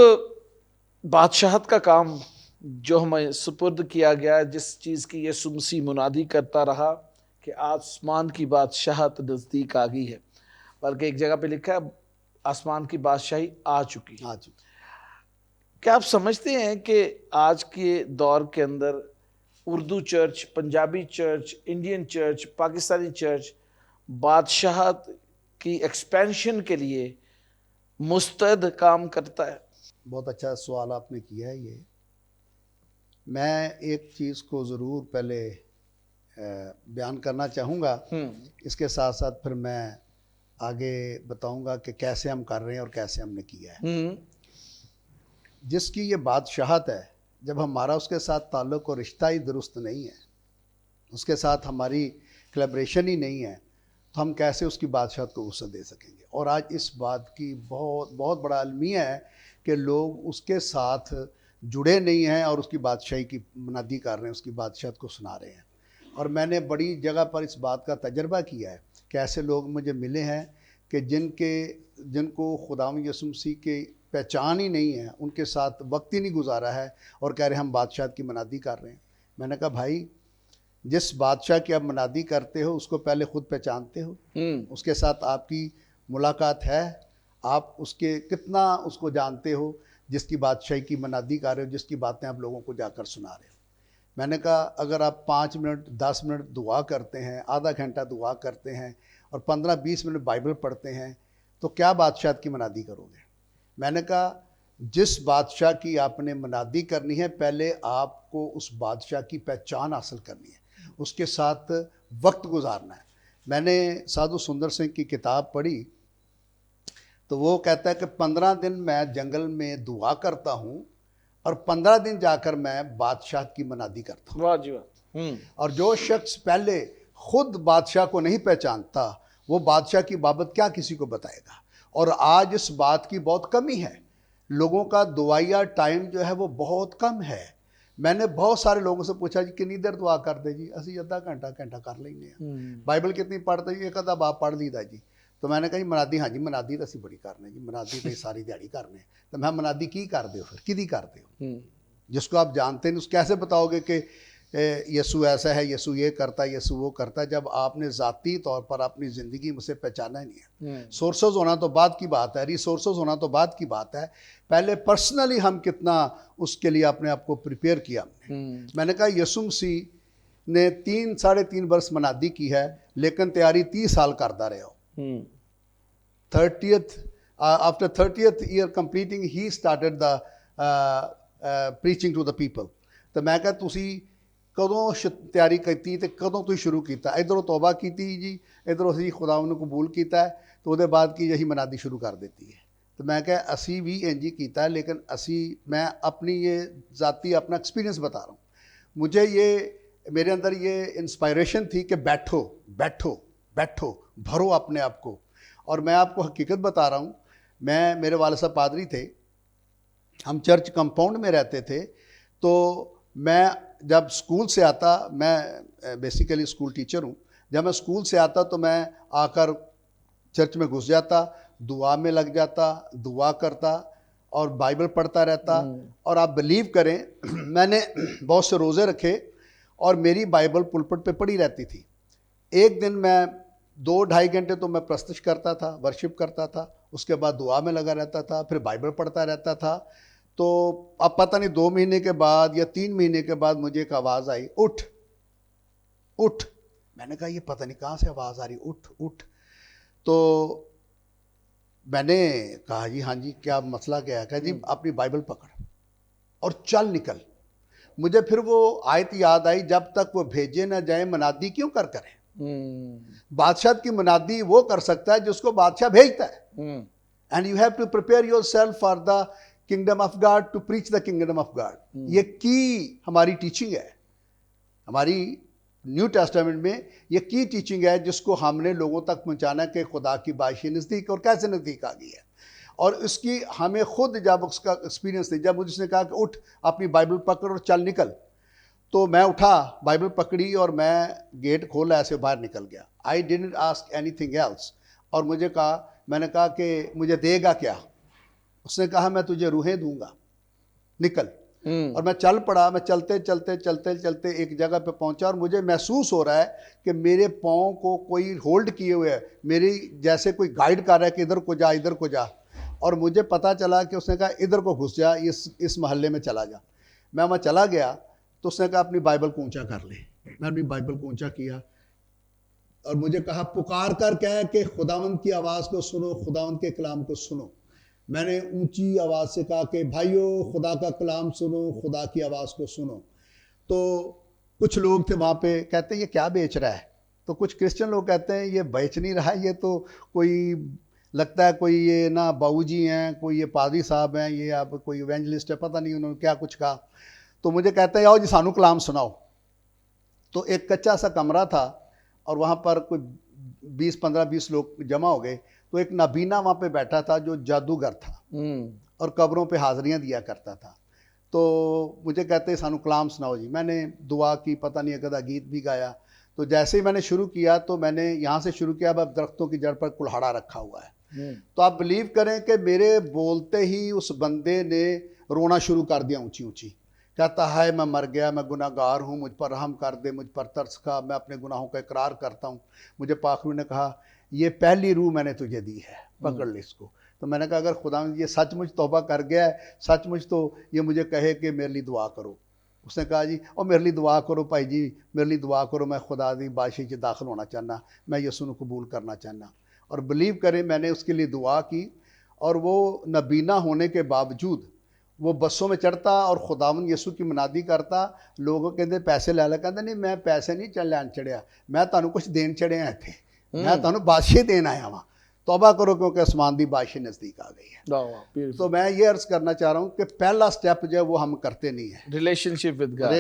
बादशाहत का काम जो हमें सुपुर्द किया गया, जिस चीज़ की यीशु मसीह मुनादी करता रहा कि आसमान की बादशाहत नज़दीक आ गई है, बल्कि एक जगह पे लिखा है आसमान की बादशाही आ चुकी। क्या आप समझते हैं कि आज के दौर के अंदर Urdu church, Punjabi church, Indian church, Pakistani church बादशाहत की एक्सपेंशन के लिए मुस्तैद काम करता है? बहुत अच्छा सवाल आपने किया है। ये मैं एक चीज़ को ज़रूर पहले बयान करना चाहूँगा, इसके साथ साथ फिर मैं आगे बताऊँगा कि कैसे हम कर रहे हैं और कैसे हमने किया है। जिसकी ये बादशाहत है, जब हमारा उसके साथ ताल्लुक़ और रिश्ता ही दुरुस्त नहीं है, उसके साथ हमारी कोलैबोरेशन ही नहीं है, तो हम कैसे उसकी बादशाहत को वसअत दे सकेंगे। और आज इस बात की बहुत बड़ा अलमिया है कि लोग उसके साथ जुड़े नहीं हैं और उसकी बादशाही की मुनादी कर रहे हैं, उसकी बादशाहत को सुना रहे हैं। और मैंने बड़ी जगह पर इस बात का तजर्बा किया है कि ऐसे लोग मुझे मिले हैं कि जिनको खुदावंद यीशु मसीह की पहचान ही नहीं है, उनके साथ वक्त ही नहीं गुजारा है और कह रहे हैं हम बादशाहत की मुनादी कर रहे हैं। मैंने कहा भाई, जिस बादशाह की आप मुनादी करते हो उसको पहले खुद पहचानते हो? उसके साथ आपकी मुलाकात है? आप उसके कितना उसको जानते हो जिसकी बादशाही की मुनादी कर रहे हो, जिसकी बातें आप लोगों को जाकर सुना रहे हो? मैंने कहा अगर आप 5 मिनट 10 मिनट दुआ करते हैं, आधा घंटा दुआ करते हैं और 15-20 मिनट बाइबल पढ़ते हैं, तो क्या बादशाह की मुनादी करोगे? मैंने कहा जिस बादशाह की आपने मुनादी करनी है, पहले आपको उस बादशाह की पहचान हासिल करनी है, उसके साथ वक्त गुजारना है। मैंने साधु सुंदर सिंह की किताब पढ़ी तो वो कहता है कि 15 दिन मैं जंगल में दुआ करता हूँ और 15 दिन जाकर मैं बादशाह की मुनादी करता हूँ। वाह जी वाह। और जो शख्स पहले खुद बादशाह को नहीं पहचानता, वो बादशाह की बाबत क्या किसी को बताएगा। और आज इस बात की बहुत कमी है, लोगों का दुआया टाइम जो है वो बहुत कम है। मैंने बहुत सारे लोगों से पूछा जी कितनी देर दुआ कर दे जी, असी अद्धा घंटा कर लेंगे। बाइबल कितनी पढ़ते जी? एक अद्धा बाप पढ़ लीदा जी। तो मैंने कहा जी मुनादी, हाँ जी मुनादी तो असी बड़ी करने जी, मुनादी तो सारी दिहाड़ी करने। तो मैं मुनादी की करते हो फिर, किदी करते हो? जिसको आप जानते नहीं उसको कैसे बताओगे कि यसू ऐसा है, यसू ये करता है, यसू वो करता है, जब आपने ज़ाती तौर पर अपनी ज़िंदगी में उसे पहचाना ही नहीं है। सोर्सेज होना तो बाद की बात है, रिसोर्सेज होना तो बाद की बात है, पहले पर्सनली हम कितना उसके लिए अपने आप को प्रिपेयर किया हमने। मैंने कहा यसू मसीह ने 3-3.5 बरस मुनादी की है, लेकिन तैयारी 30 साल करता रहे हो। 30th after 30th year completing he started the preaching to the people। तो मैं कहा तुसी कदों तैयारी की तो कदों तुम शुरू किया? इधरों तौबा की जी, इधरों असी खुदा ने कबूल किया है, तो उसके बाद की यही मुनादी शुरू कर देती है। तो मैं कहा असी भी इंज ही कीता, लेकिन मैं अपनी ये ज़ाती अपना एक्सपीरियंस बता रहा हूँ। मुझे ये मेरे अंदर ये इंस्पायरेशन थी कि बैठो बैठो बैठो, भरो अपने आप को। और मैं आपको हकीकत बता रहा हूँ, मेरे वाले साहब पादरी थे, हम चर्च कंपाउंड में रहते थे। तो मैं जब स्कूल से आता, मैं बेसिकली स्कूल टीचर हूँ, जब मैं स्कूल से आता तो मैं आकर चर्च में घुस जाता, दुआ में लग जाता, दुआ करता और बाइबल पढ़ता रहता। और आप बिलीव करें मैंने बहुत से रोज़े रखे और मेरी बाइबल पुलपट पे पड़ी रहती थी। एक दिन मैं 2-2.5 घंटे तो मैं प्रस्तुत करता था, वर्शिप करता था, उसके बाद दुआ में लगा रहता था, फिर बाइबल पढ़ता रहता था। तो अब पता नहीं 2 महीने के बाद या 3 महीने के बाद मुझे एक आवाज़ आई, उठ उठ। मैंने कहा ये पता नहीं कहाँ से आवाज़ आ रही, उठ उठ। तो मैंने कहा जी हाँ जी, क्या मसला क्या है? कहा जी अपनी बाइबल पकड़ और चल निकल। मुझे फिर वो आयत याद आई, जब तक वो भेजे ना जाए मनादी क्यों कर करें। बादशाह की मनादी वो कर सकता है जिसको बादशाह भेजता है। And you have to prepare yourself for the kingdom of God, to preach the kingdom of God. ये की हमारी टीचिंग है, हमारी न्यू टेस्टामेंट में ये की टीचिंग है जिसको हमने लोगों तक पहुंचाना कि खुदा की बारिश नज़दीक और कैसे नज़दीक आ गई है। और इसकी हमें खुद जब उसका एक्सपीरियंस थी, जब मुझे उसने कहा कि उठ अपनी बाइबल पकड़ और चल निकल, तो मैं उठा, बाइबल पकड़ी और मैं गेट खोला, ऐसे बाहर निकल गया। I didn't ask anything else. और मैंने कहा कि मुझे देगा क्या? उसने कहा मैं तुझे रूहें दूंगा, निकल। और मैं चल पड़ा। मैं चलते चलते चलते चलते एक जगह पे पहुंचा और मुझे महसूस हो रहा है कि मेरे पाँव को कोई होल्ड किए हुए है, मेरी जैसे कोई गाइड कर रहा है कि इधर को जा, इधर को जा। और मुझे पता चला कि उसने कहा इधर को घुस जा, इस मोहल्ले में चला जा। मैं वहाँ चला गया तो उसने कहा अपनी बाइबल को ऊँचा कर ले। मैं अपनी बाइबल को ऊँचा किया और मुझे कहा पुकार कर कह कि खुदावंद की आवाज़ को सुनो, खुदावंद के कलाम को सुनो। मैंने ऊंची आवाज़ से कहा कि भाइयों खुदा का कलाम सुनो, खुदा की आवाज़ को सुनो। तो कुछ लोग थे वहाँ पे, कहते हैं ये क्या बेच रहा है? तो कुछ क्रिश्चियन लोग कहते हैं ये बेच नहीं रहा है, ये तो कोई लगता है कोई ये ना बाबूजी हैं, कोई ये पादरी साहब हैं, ये आप कोई इवेंजलिस्ट है, पता नहीं उन्होंने क्या कुछ कहा। तो मुझे कहते हैं आओ जी सानू कलाम सुनाओ। तो एक कच्चा सा कमरा था और वहाँ पर कोई 15-20 लोग जमा हो गए। तो एक नबीना वहाँ पे बैठा था जो जादूगर था और कब्रों पे हाजिरियाँ दिया करता था। तो मुझे कहते हैं सानू कलाम सुनाओ जी। मैंने दुआ की, पता नहीं एक आधा गीत भी गाया। तो जैसे ही मैंने शुरू किया तो मैंने यहाँ से शुरू किया, अब दरख्तों की जड़ पर कुल्हाड़ा रखा हुआ है। तो आप बिलीव करें कि मेरे बोलते ही उस बंदे ने रोना शुरू कर दिया ऊंची ऊंची। कहता है मैं मर गया, मैं गुनाहगार हूँ, मुझ पर रहम कर दे, मुझ पर तरस खा, मैं अपने गुनाहों का इकरार करता हूँ। मुझे पाखरू ने कहा ये पहली रूह मैंने तुझे दी है, पकड़ ले इसको। तो मैंने कहा अगर खुदा ये सचमुच तौबा कर गया है, सचमुच तो ये मुझे कहे कि मेरे लिए दुआ करो। उसने कहा जी और मेरे लिए दुआ करो भाई जी, मेरे लिए दुआ करो, मैं खुदा दी बादशाही से दाखिल होना चाहना, मैं यसू को कबूल करना चाहना। और बिलीव करें मैंने उसके लिए दुआ की और वो नबीना होने के बावजूद वो बसों में चढ़ता और खुदावन यसू की मनादी करता। लोगों कहते पैसे ले ला, कहते नहीं मैं पैसे नहीं लैन चढ़िया, मैं तुहानू कुछ देन चढ़िया इत्थे, मैं तुहानू बादशाही देन आया वहाँ। तौबा करो क्योंकि आसमान की बादशाही नज़दीक आ गई है। तो मैं ये अर्ज करना चाह रहा हूँ कि पहला स्टेप जो है वो हम करते नहीं है, रिलेशनशिप विद गॉड।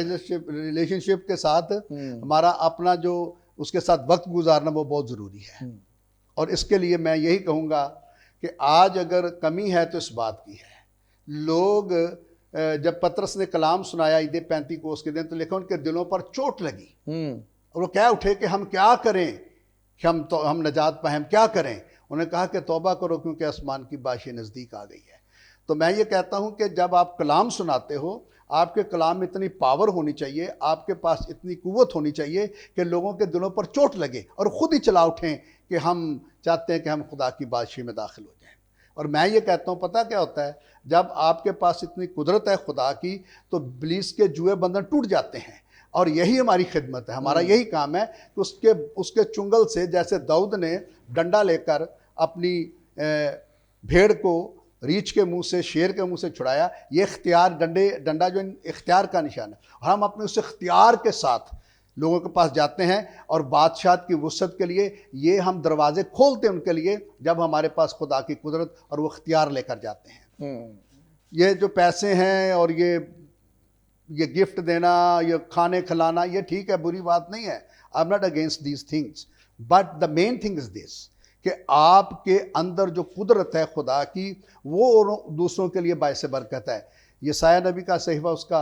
रिलेशनशिप के साथ हमारा अपना जो उसके साथ वक्त गुजारना वो बहुत ज़रूरी है। और इसके लिए मैं यही कहूँगा कि आज अगर कमी है तो इस बात की है। लोग जब पतरस ने कलाम सुनाया ईद पैंतीकोस के दिन तो लिखा उनके दिलों पर चोट लगी और वो क्या उठे कि हम क्या करें कि हम नजात पाए, हम क्या करें। उन्होंने कहा कि तौबा करो क्योंकि आसमान की बादशाही नज़दीक आ गई है। तो मैं ये कहता हूँ कि जब आप कलाम सुनाते हो, आपके कलाम में इतनी पावर होनी चाहिए, आपके पास इतनी कुव्वत होनी चाहिए कि लोगों के दिलों पर चोट लगे और ख़ुद ही चला उठें कि हम चाहते हैं कि हम खुदा की बादशाही में दाखिल हो जाएं। और मैं ये कहता हूँ पता क्या होता है, जब आपके पास इतनी कुदरत है खुदा की तो इब्लीस के जुए बंधन टूट जाते हैं। और यही हमारी खिदमत है, हमारा यही काम है कि उसके चुंगल से, जैसे दाऊद ने डंडा लेकर अपनी भेड़ को रीछ के मुंह से, शेर के मुंह से छुड़ाया, ये इख्तियार डंडा जो इख्तियार का निशान है। और हम अपने उस इख्तियार के साथ लोगों के पास जाते हैं और बादशाह की वुसअत के लिए ये हम दरवाजे खोलते हैं उनके लिए, जब हमारे पास खुदा की कुदरत और वो इख्तियार लेकर जाते हैं। ये जो पैसे हैं और ये गिफ्ट देना, ये खाने खिलाना, ये ठीक है, बुरी बात नहीं है, I am not against these things, but the main thing is this कि आपके अंदर जो कुदरत है खुदा की, वो और दूसरों के लिए बायस बरकत है। यशायाह नबी का सहीफा उसका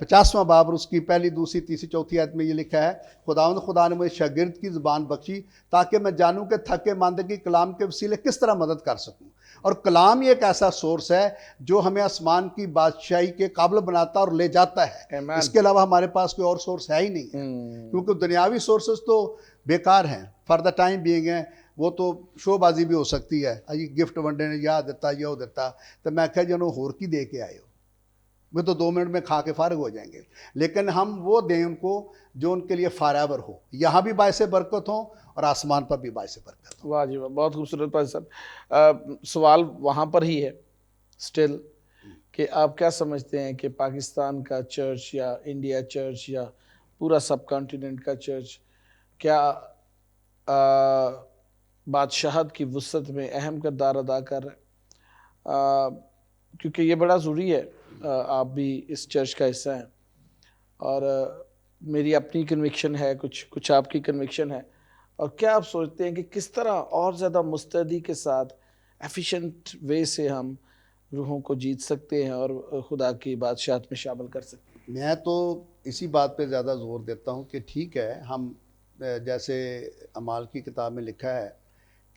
50वां बाब और उसकी पहली, दूसरी, तीसरी, चौथी आयत में ये लिखा है, खुदा ने मुझे शागिर्द की ज़ुबान बख्शी ताकि मैं जानूं कि थके मांदगी कलाम के वसीले किस तरह मदद कर सकूं। और कलाम ही एक ऐसा सोर्स है जो हमें आसमान की बादशाही के काबिल बनाता और ले जाता है। इसके अलावा हमारे पास कोई और सोर्स है ही नहीं है, क्योंकि दुनियावी सोर्सेस तो बेकार हैं, फॉर द टाइम बीइंग है, वो तो शोबाजी भी हो सकती है। ये गिफ्ट वनडे ने याद देता, ये हो देता, तो मैं कहा जनो होर की दे के आए हो, वे तो 2 मिनट में खा के फारग हो जाएंगे। लेकिन हम वो दें उनको जो उनके लिए फारावर हो, यहाँ भी बायसे बरकत हो और आसमान पर भी बायसे बरकत हो। वाह जी वाह, बहुत खूबसूरत पाजी साहब। सवाल वहाँ पर ही है स्टिल कि आप क्या समझते हैं कि पाकिस्तान का चर्च या इंडिया चर्च या पूरा सब कॉन्टिनेंट का चर्च क्या बादशाहत की वुसअत में अहम किरदार अदा कर रहे हैं? क्योंकि ये बड़ा ज़रूरी है, आप भी इस चर्च का हिस्सा हैं और मेरी अपनी कन्विक्शन है, कुछ आपकी कन्विक्शन है। और क्या आप सोचते हैं कि किस तरह और ज़्यादा मुस्तैदी के साथ एफिशिएंट वे से हम रूहों को जीत सकते हैं और खुदा की बादशाहत में शामिल कर सकते हैं? मैं तो इसी बात पे ज़्यादा ज़ोर देता हूँ कि ठीक है, हम जैसे अमाल की किताब में लिखा है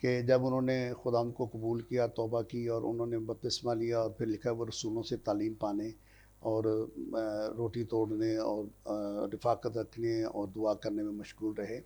कि जब उन्होंने खुदा को कबूल किया, तौबा की और उन्होंने बपतिस्मा लिया और फिर लिखा वो रसूलों से तालीम पाने और रोटी तोड़ने और रिफाकत रखने और दुआ करने में मशगूल रहे।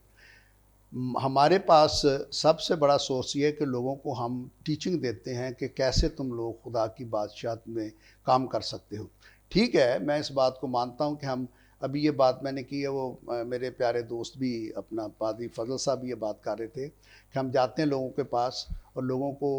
हमारे पास सबसे बड़ा सोर्स ये है कि लोगों को हम टीचिंग देते हैं कि कैसे तुम लोग खुदा की बादशाहत में काम कर सकते हो। ठीक है, मैं इस बात को मानता हूँ कि हम अभी ये बात मैंने की है, वो मेरे प्यारे दोस्त भी, अपना पादरी फजल साहब भी ये बात कर रहे थे कि हम जाते हैं लोगों के पास और लोगों को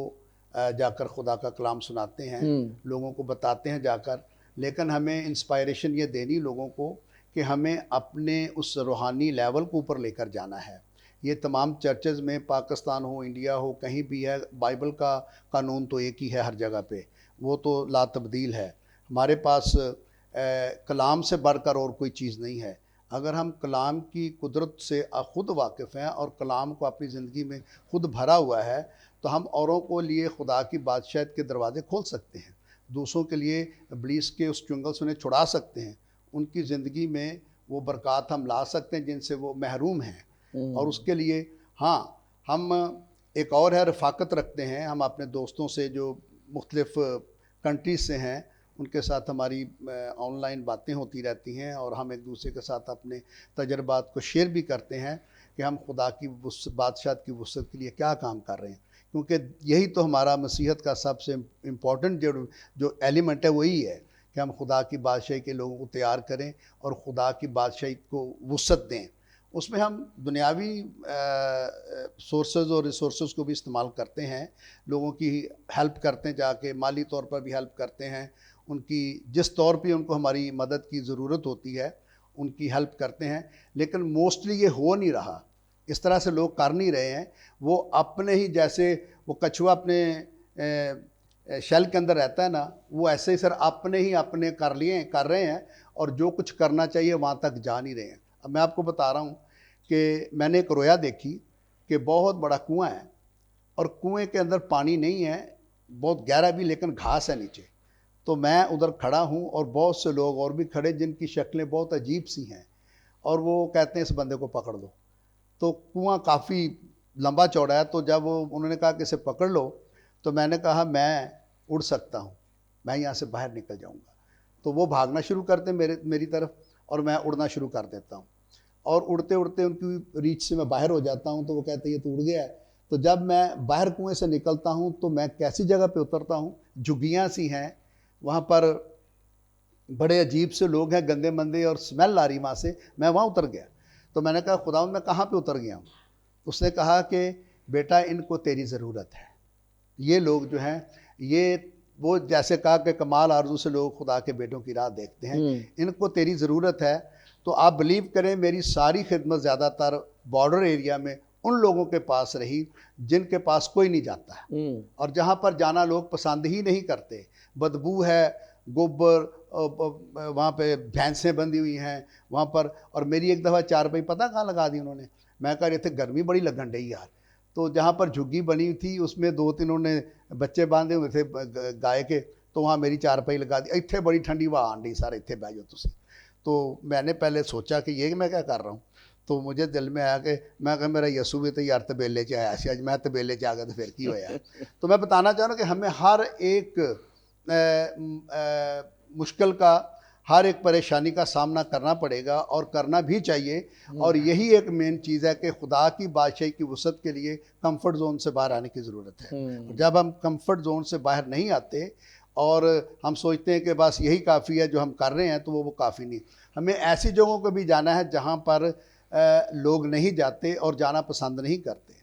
जाकर खुदा का कलाम सुनाते हैं, लोगों को बताते हैं जाकर, लेकिन हमें इंस्पायरेशन ये देनी लोगों को कि हमें अपने उस रूहानी लेवल को ऊपर लेकर जाना है। ये तमाम चर्चेज़ में, पाकिस्तान हो, इंडिया हो, कहीं भी है, बाइबल का कानून तो एक ही है हर जगह पे, वो तो ला तब्दील है। हमारे पास कलाम से बढ़कर और कोई चीज़ नहीं है। अगर हम कलाम की कुदरत से ख़ुद वाकिफ़ हैं और कलाम को अपनी ज़िंदगी में ख़ुद भरा हुआ है, तो हम औरों को लिए खुदा की बादशाहत के दरवाज़े खोल सकते हैं, दूसरों के लिए इब्लीस के उस चुंगल से उन्हें छुड़ा सकते हैं, उनकी ज़िंदगी में वो बरक़ात हम ला सकते हैं जिनसे वो महरूम हैं। और उसके लिए हाँ, हम एक और है, रफ़ाकत रखते हैं। हम अपने दोस्तों से जो मुख्तलिफ़ कंट्रीज़ से हैं उनके साथ हमारी ऑनलाइन बातें होती रहती हैं और हम एक दूसरे के साथ अपने तजर्बात को शेयर भी करते हैं कि हम खुदा की बादशाहत की वुसअत के लिए क्या काम कर रहे हैं, क्योंकि यही तो हमारा मसीहत का सबसे इम्पॉर्टेंट जो एलिमेंट है वही है कि हम खुदा की बादशाही के लोगों को तैयार करें और खुदा की बादशाही को वुसअत दें। उसमें हम दुनियावी सोर्सेज और रिसोर्सेज को भी इस्तेमाल करते हैं, लोगों की हेल्प करते हैं, जाके माली तौर पर भी हेल्प करते हैं, उनकी जिस तौर पे उनको हमारी मदद की ज़रूरत होती है उनकी हेल्प करते हैं। लेकिन मोस्टली ये हो नहीं रहा, इस तरह से लोग कर नहीं रहे हैं। वो अपने ही, जैसे वो कछुआ अपने शेल के अंदर रहता है ना, वो ऐसे ही सर अपने ही अपने कर रहे हैं और जो कुछ करना चाहिए वहाँ तक जा नहीं रहे हैं। अब मैं आपको बता रहा हूँ कि मैंने एक रोया देखी कि बहुत बड़ा कुआं है और कुएं के अंदर पानी नहीं है, बहुत गहरा भी, लेकिन घास है नीचे। तो मैं उधर खड़ा हूँ और बहुत से लोग और भी खड़े जिनकी शक्लें बहुत अजीब सी हैं और वो कहते हैं इस बंदे को पकड़ लो। तो कुआं काफ़ी लंबा चौड़ा है, तो जब उन्होंने कहा कि इसे पकड़ लो, तो मैंने कहा मैं उड़ सकता हूँ, मैं यहाँ से बाहर निकल जाऊँगा। तो वो भागना शुरू करते मेरी तरफ और मैं उड़ना शुरू कर देता हूँ और उड़ते उड़ते उनकी रीच से मैं बाहर हो जाता हूँ। तो वो कहते हैं ये तो उड़ गया है। तो जब मैं बाहर कुएं से निकलता हूँ तो मैं कैसी जगह पे उतरता हूँ, झुग्गियाँ सी हैं, वहाँ पर बड़े अजीब से लोग हैं, गंदे मंदे, और स्मेल आ रही वहाँ से। मैं वहाँ उतर गया। तो मैंने कहा खुदावंद मैं कहाँ पे उतर गया हूँ? उसने कहा कि बेटा इनको तेरी ज़रूरत है। ये लोग जो हैं, ये वो जैसे कहा कि कमाल आरज़ू से लोग खुदा के बेटों की राह देखते हैं, इनको तेरी ज़रूरत है। तो आप बिलीव करें मेरी सारी खिदमत ज़्यादातर बॉर्डर एरिया में उन लोगों के पास रही जिनके पास कोई नहीं जाता है, और जहाँ पर जाना लोग पसंद ही नहीं करते। बदबू है, गोबर, वहाँ पे भैंसें बंधी हुई हैं वहाँ पर। और मेरी एक दफ़ा चारपाई पता कहाँ लगा दी उन्होंने, मैं कह रहे थे गर्मी बड़ी लगन रही यार, तो जहाँ पर झुग्गी बनी थी उसमें 2-3 उन्होंने बच्चे बांधे हुए थे गाय के, तो वहाँ मेरी चारपाई लगा दी। इतने बड़ी ठंडी हवा आन रही, सारे इतने बह जाओ तुसी। तो मैंने पहले सोचा कि ये मैं क्या कर रहा हूँ, तो मुझे दिल में आया कि मैं कहा मेरा यसू भी तो यार तबेले च आया सी, अज मैं तबेले च आ गया तो फिर की होया। तो मैं बताना चाह रहा हूँ कि हमें हर एक मुश्किल का, हर एक परेशानी का सामना करना पड़ेगा और करना भी चाहिए। और यही एक मेन चीज़ है कि खुदा की बादशाही की वसअत के लिए कंफर्ट जोन से बाहर आने की ज़रूरत है। जब हम कंफर्ट जोन से बाहर नहीं आते और हम सोचते हैं कि बस यही काफ़ी है जो हम कर रहे हैं, तो वो काफ़ी नहीं। हमें ऐसी जगहों को भी जाना है जहाँ पर लोग नहीं जाते और जाना पसंद नहीं करते।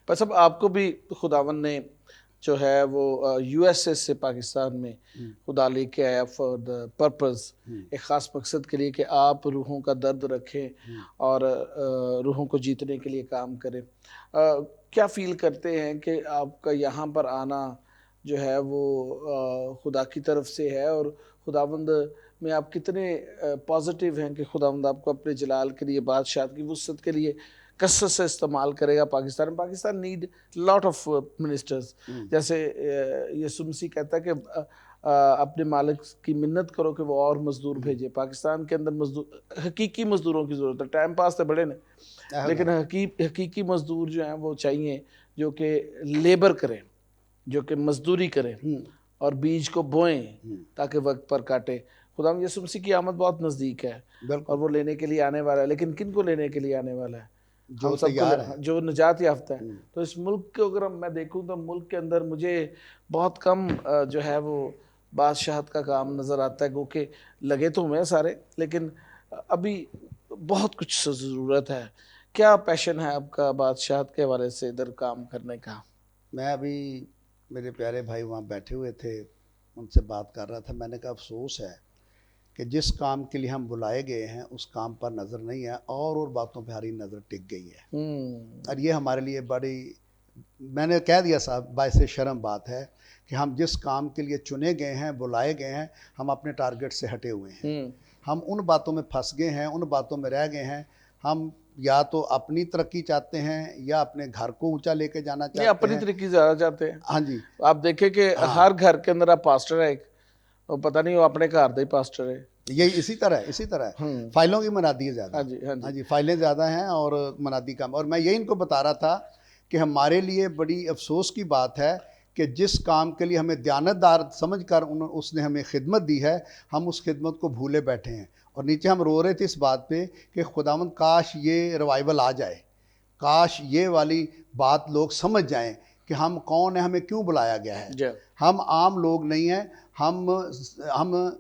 पर सब आपको भी खुदावन ने जो है वो यूएसए से पाकिस्तान में खुदा लेके आया फॉर द पर्पस, एक ख़ास मकसद के लिए कि आप रूहों का दर्द रखें और रूहों को जीतने के लिए काम करें। क्या फील करते हैं कि आपका यहाँ पर आना जो है वो खुदा की तरफ से है, और खुदावंद में आप कितने पॉजिटिव हैं कि खुदावंद आपको अपने जलाल के लिए, बादशाह की वुसअत के लिए कसरत से इस्तेमाल करेगा पाकिस्तान में। Pakistan need lot of ministers. जैसे यीशु मसीह कहता है कि अपने मालिक की मिन्नत करो कि वो और मजदूर भेजे। पाकिस्तान के अंदर मजदूर, हकीकी मजदूरों की ज़रूरत है। टाइम पास तो बड़े ने, लेकिन हकीकी मजदूर जो हैं वो चाहिए, जो कि लेबर करें, जो कि मजदूरी करें और बीज को बोएं ताकि वक्त पर काटे। खुदा यीशु मसीह की आमद बहुत नज़दीक है और वो लेने के लिए आने वाला है। लेकिन किन को लेने के लिए आने वाला है? जो तैयार है, जो निजात याफ्ता है। तो इस मुल्क को अगर मैं देखूं तो मुल्क के अंदर मुझे बहुत कम जो है वो बादशाहत का काम नज़र आता है, क्योंकि लगे तो हुए सारे, लेकिन अभी बहुत कुछ ज़रूरत है। क्या पैशन है आपका बादशाहत के हवाले से इधर काम करने का? मैं अभी, मेरे प्यारे भाई वहाँ बैठे हुए थे, उनसे बात कर रहा था। मैंने कहा अफसोस है कि जिस काम के लिए हम बुलाए गए हैं उस काम पर नज़र नहीं है, और बातों पर हमारी नज़र टिक गई है। और ये हमारे लिए बड़ी, मैंने कह दिया साहब, बायसे शर्म बात है कि हम जिस काम के लिए चुने गए हैं, बुलाए गए हैं, हम अपने टारगेट से हटे हुए हैं। हम उन बातों में फंस गए हैं, उन बातों में रह गए हैं। हम या तो अपनी तरक्की चाहते हैं या अपने घर को ऊंचा लेके जाना चाहते हैं, अपनी तरक्की ज़्यादा चाहते हैं। हाँ जी, आप देखें कि हर घर के अंदर आप पास्टर है एक, और पता नहीं वो अपने घर का ही पास्टर है। ये इसी तरह फाइलों की मनादी है ज़्यादा। हाँ जी, फाइलें ज़्यादा हैं और मनादी कम। और मैं यही इनको बता रहा था कि हमारे लिए बड़ी अफसोस की बात है कि जिस काम के लिए हमें दयानतदार समझकर उसने हमें खिदमत दी है, हम उस खिदमत को भूले बैठे हैं। और नीचे हम रो रहे थे इस बात पे कि खुदावंद काश ये रिवाइवल आ जाए, काश ये वाली बात लोग समझ जाएं कि हम कौन है, हमें क्यों बुलाया गया है। हम आम लोग नहीं हैं, हम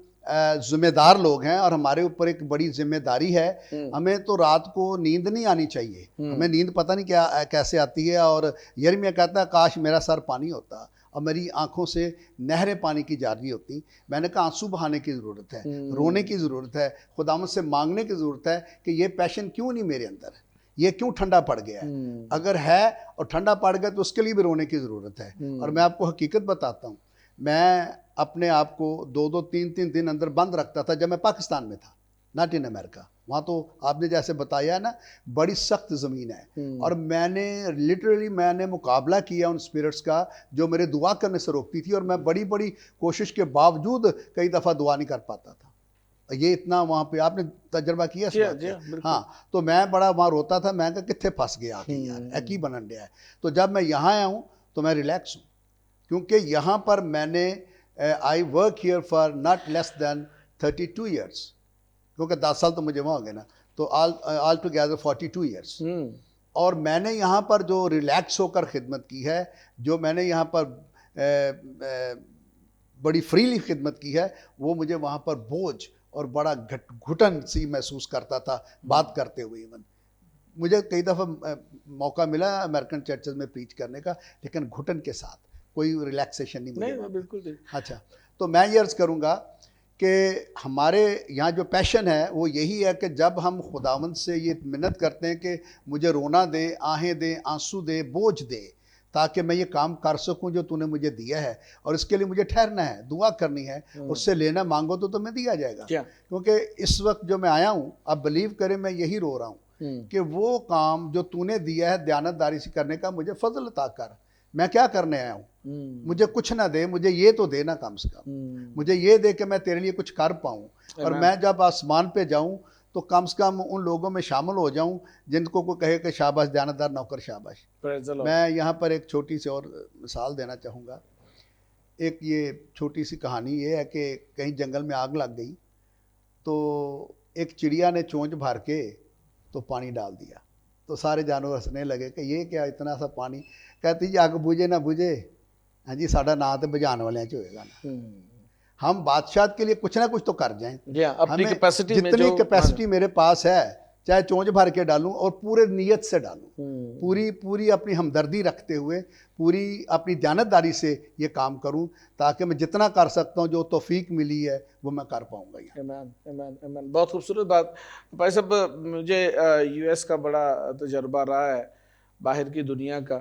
जिम्मेदार लोग हैं और हमारे ऊपर एक बड़ी जिम्मेदारी है। हमें तो रात को नींद नहीं आनी चाहिए। हमें नींद पता नहीं क्या कैसे आती है। और यिर्मयाह कहता है काश मेरा सर पानी होता और मेरी आंखों से नहरें पानी की जारी होती। मैंने कहा आंसू बहाने की ज़रूरत है, रोने की ज़रूरत है, खुदावंद से मांगने की ज़रूरत है कि ये पैशन क्यों नहीं मेरे अंदर, ये क्यों ठंडा पड़ गया है। अगर है और ठंडा पड़ गया तो उसके लिए भी रोने की ज़रूरत है। और मैं आपको हकीकत बताता हूँ, मैं अपने आप को 2-2, 3-3 दिन अंदर बंद रखता था जब मैं पाकिस्तान में था, नॉट इन अमेरिका। वहाँ तो आपने जैसे बताया ना, बड़ी सख्त ज़मीन है। और मैंने लिटरली मुकाबला किया उन स्पिरिट्स का जो मेरे दुआ करने से रोकती थी। और मैं बड़ी बड़ी कोशिश के बावजूद कई दफ़ा दुआ नहीं कर पाता था। ये इतना वहाँ पे आपने तजर्बा किया है। हाँ, तो मैं बड़ा वहाँ रोता था। मैं कहा कित्थे फंस गया आके यार, की बनन दिया है। तो जब मैं यहाँ आया हूँ तो मैं रिलैक्स हूँ, क्योंकि यहाँ पर मैंने I work here for not less than 32 years, क्योंकि 10 साल तो मुझे वहाँ हो गए ना, तो ऑल टुगेदर 42 ईयर्स। और मैंने यहाँ पर जो रिलैक्स होकर खिदमत की है, जो मैंने यहाँ पर बड़ी फ्रीली खिदमत की है, वो मुझे वहाँ पर बोझ और बड़ा घुटन सी महसूस करता था बात करते हुए। इवन मुझे कई दफ़ा मौका मिला अमेरिकन चर्चेज में प्रीच करने का, लेकिन घुटन के साथ, कोई रिलैक्सेशन नहीं मिला। बिल्कुल नहीं। अच्छा, तो मैं ये अर्ज़ करूँगा कि हमारे यहाँ जो पैशन है वो यही है कि जब हम खुदावंद से ये मिन्नत करते हैं कि मुझे रोना दे, आहें दे, आंसू दे, बोझ दे, ताकि मैं ये काम कर सकूं जो तूने मुझे दिया है, और इसके लिए मुझे ठहरना है, दुआ करनी है, उससे लेना मांगो तो तुम्हें दिया जाएगा। क्योंकि इस वक्त जो मैं आया हूँ, अब बिलीव करें, मैं यही रो रहा हूँ कि वो काम जो तूने दिया है दयानतदारी से करने का, मुझे फजल अता कर। मैं क्या करने आया हूँ? मुझे कुछ ना दे, मुझे ये तो देना कम से कम, मुझे ये दे कि मैं तेरे लिए कुछ कर पाऊँ, और मैं जब आसमान पे जाऊँ तो कम से कम उन लोगों में शामिल हो जाऊं जिनको कोई कहे कि शाबाश दयानतदार नौकर शाबाश। मैं यहाँ पर एक छोटी सी और मिसाल देना चाहूँगा। एक ये छोटी सी कहानी ये है कि कहीं जंगल में आग लग गई, तो एक चिड़िया ने चोंच भर के तो पानी डाल दिया, तो सारे जानवर हंसने लगे कि ये क्या इतना सा पानी। कहती जी आग बुझे ना बुझे, हाँ जी साडा ना तो बुझान वाले च होएगा ना। हम बादशाह के लिए कुछ ना कुछ तो कर जाएं, अपनी कैपेसिटी में, जितनी कैपेसिटी मेरे पास है, चाहे चोंच भर के डालूं और पूरे नियत से डालूं, पूरी अपनी हमदर्दी रखते हुए, पूरी अपनी दयानतदारी से ये काम करूं, ताकि मैं जितना कर सकता हूं, जो तौफीक मिली है वो मैं कर पाऊंगा। आमीन। बहुत खूबसूरत बात भाई साहब। मुझे यूएस का बड़ा तजर्बा रहा है, बाहर की दुनिया का,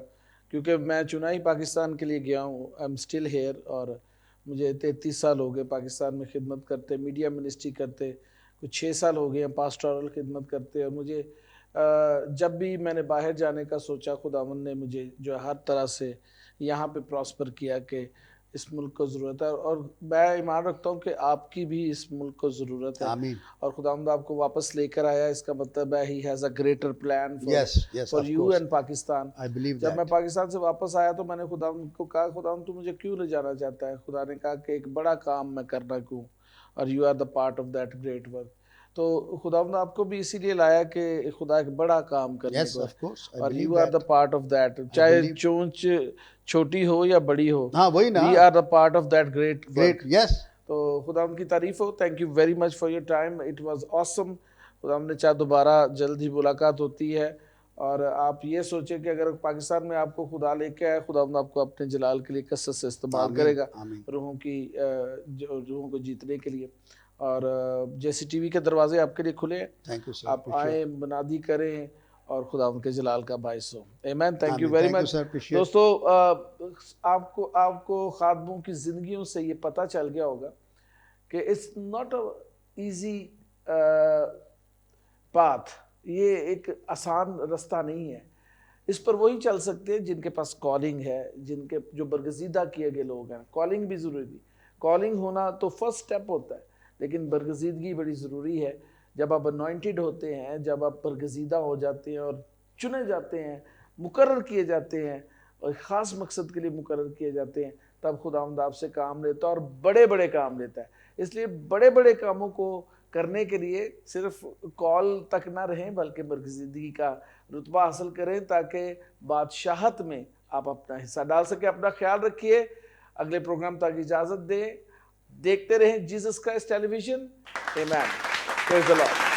क्योंकि मैं चुनाई पाकिस्तान के लिए गया हूँ। आई एम स्टिल हेयर, और मुझे 33 साल हो गए पाकिस्तान में खिदमत करते, मीडिया मिनिस्ट्री करते, कुछ 6 साल हो गए हैं पास्टोरल खिदमत करते। और मुझे जब भी मैंने बाहर जाने का सोचा, खुदावंद ने मुझे जो हर तरह से यहाँ पे प्रॉस्पर किया कि इस मुल्क को ज़रूरत है, और मैं ईमान रखता हूँ कि आपकी भी इस मुल्क को ज़रूरत है। आमीन। और खुदावंद आपको वापस लेकर आया, इसका मतलब है he has a greater plan for you and Pakistan. जब मैं पाकिस्तान से वापस आया तो मैंने खुदावंद को कहा, खुदावंद तू मुझे क्यों ले जाना चाहता है? खुदा ने कहा कि एक बड़ा काम मैं करना क्यों, और you are the part of that great work. तो खुदावंद आपको भी इसीलिए लाया कि खुदा एक बड़ा काम करने को, और you are the part of that, चाहे चोंच छोटी हो या बड़ी हो। हाँ वही ना, we are the part of that great. Yes. तो खुदावंद की तारीफ हो। Thank you very much for your time, it was awesome. खुदावंद ने चाहे दोबारा जल्द ही मुलाकात होती है, और आप ये सोचें कि अगर पाकिस्तान में आपको खुदा लेके आए, खुदावंद आपको अपने जलाल के लिए कसरत से इस्तेमाल करेगा, रूहों को जीतने के लिए। और जैसी टीवी के दरवाजे आपके लिए खुले हैं, थैंक यू सर, आप आए, मुनादी करें और खुदावंद के जलाल का बाइस हो। आमीन। थैंक यू वेरी मच दोस्तों। आपको खादमों की जिंदगियों से ये पता चल गया होगा कि it's not a easy path, ये एक आसान रास्ता नहीं है। इस पर वही चल सकते हैं जिनके पास कॉलिंग है, जिनके जो बरगजीदा किए गए लोग हैं। कॉलिंग भी ज़रूरी, कॉलिंग होना तो फर्स्ट स्टेप होता है, लेकिन बरगजीदगी बड़ी ज़रूरी है। जब आप अनॉइंटेड होते हैं, जब आप बरगजीदा हो जाते हैं और चुने जाते हैं, मुकर्रर किए जाते हैं, और ख़ास मकसद के लिए मुकर्रर किए जाते हैं, तब खुदावंद आपसे काम लेता है, और बड़े बड़े काम लेता है। इसलिए बड़े बड़े कामों को करने के लिए सिर्फ कॉल तक ना रहें, बल्कि बरगजीदगी का रुतबा हासिल करें, ताकि बादशाहत में आप अपना हिस्सा डाल सकें। अपना ख्याल रखिए। अगले प्रोग्राम तक इजाज़त दें। देखते रहें जीसस क्राइस्ट टेलीविजन। आमीन। Praise the Lord.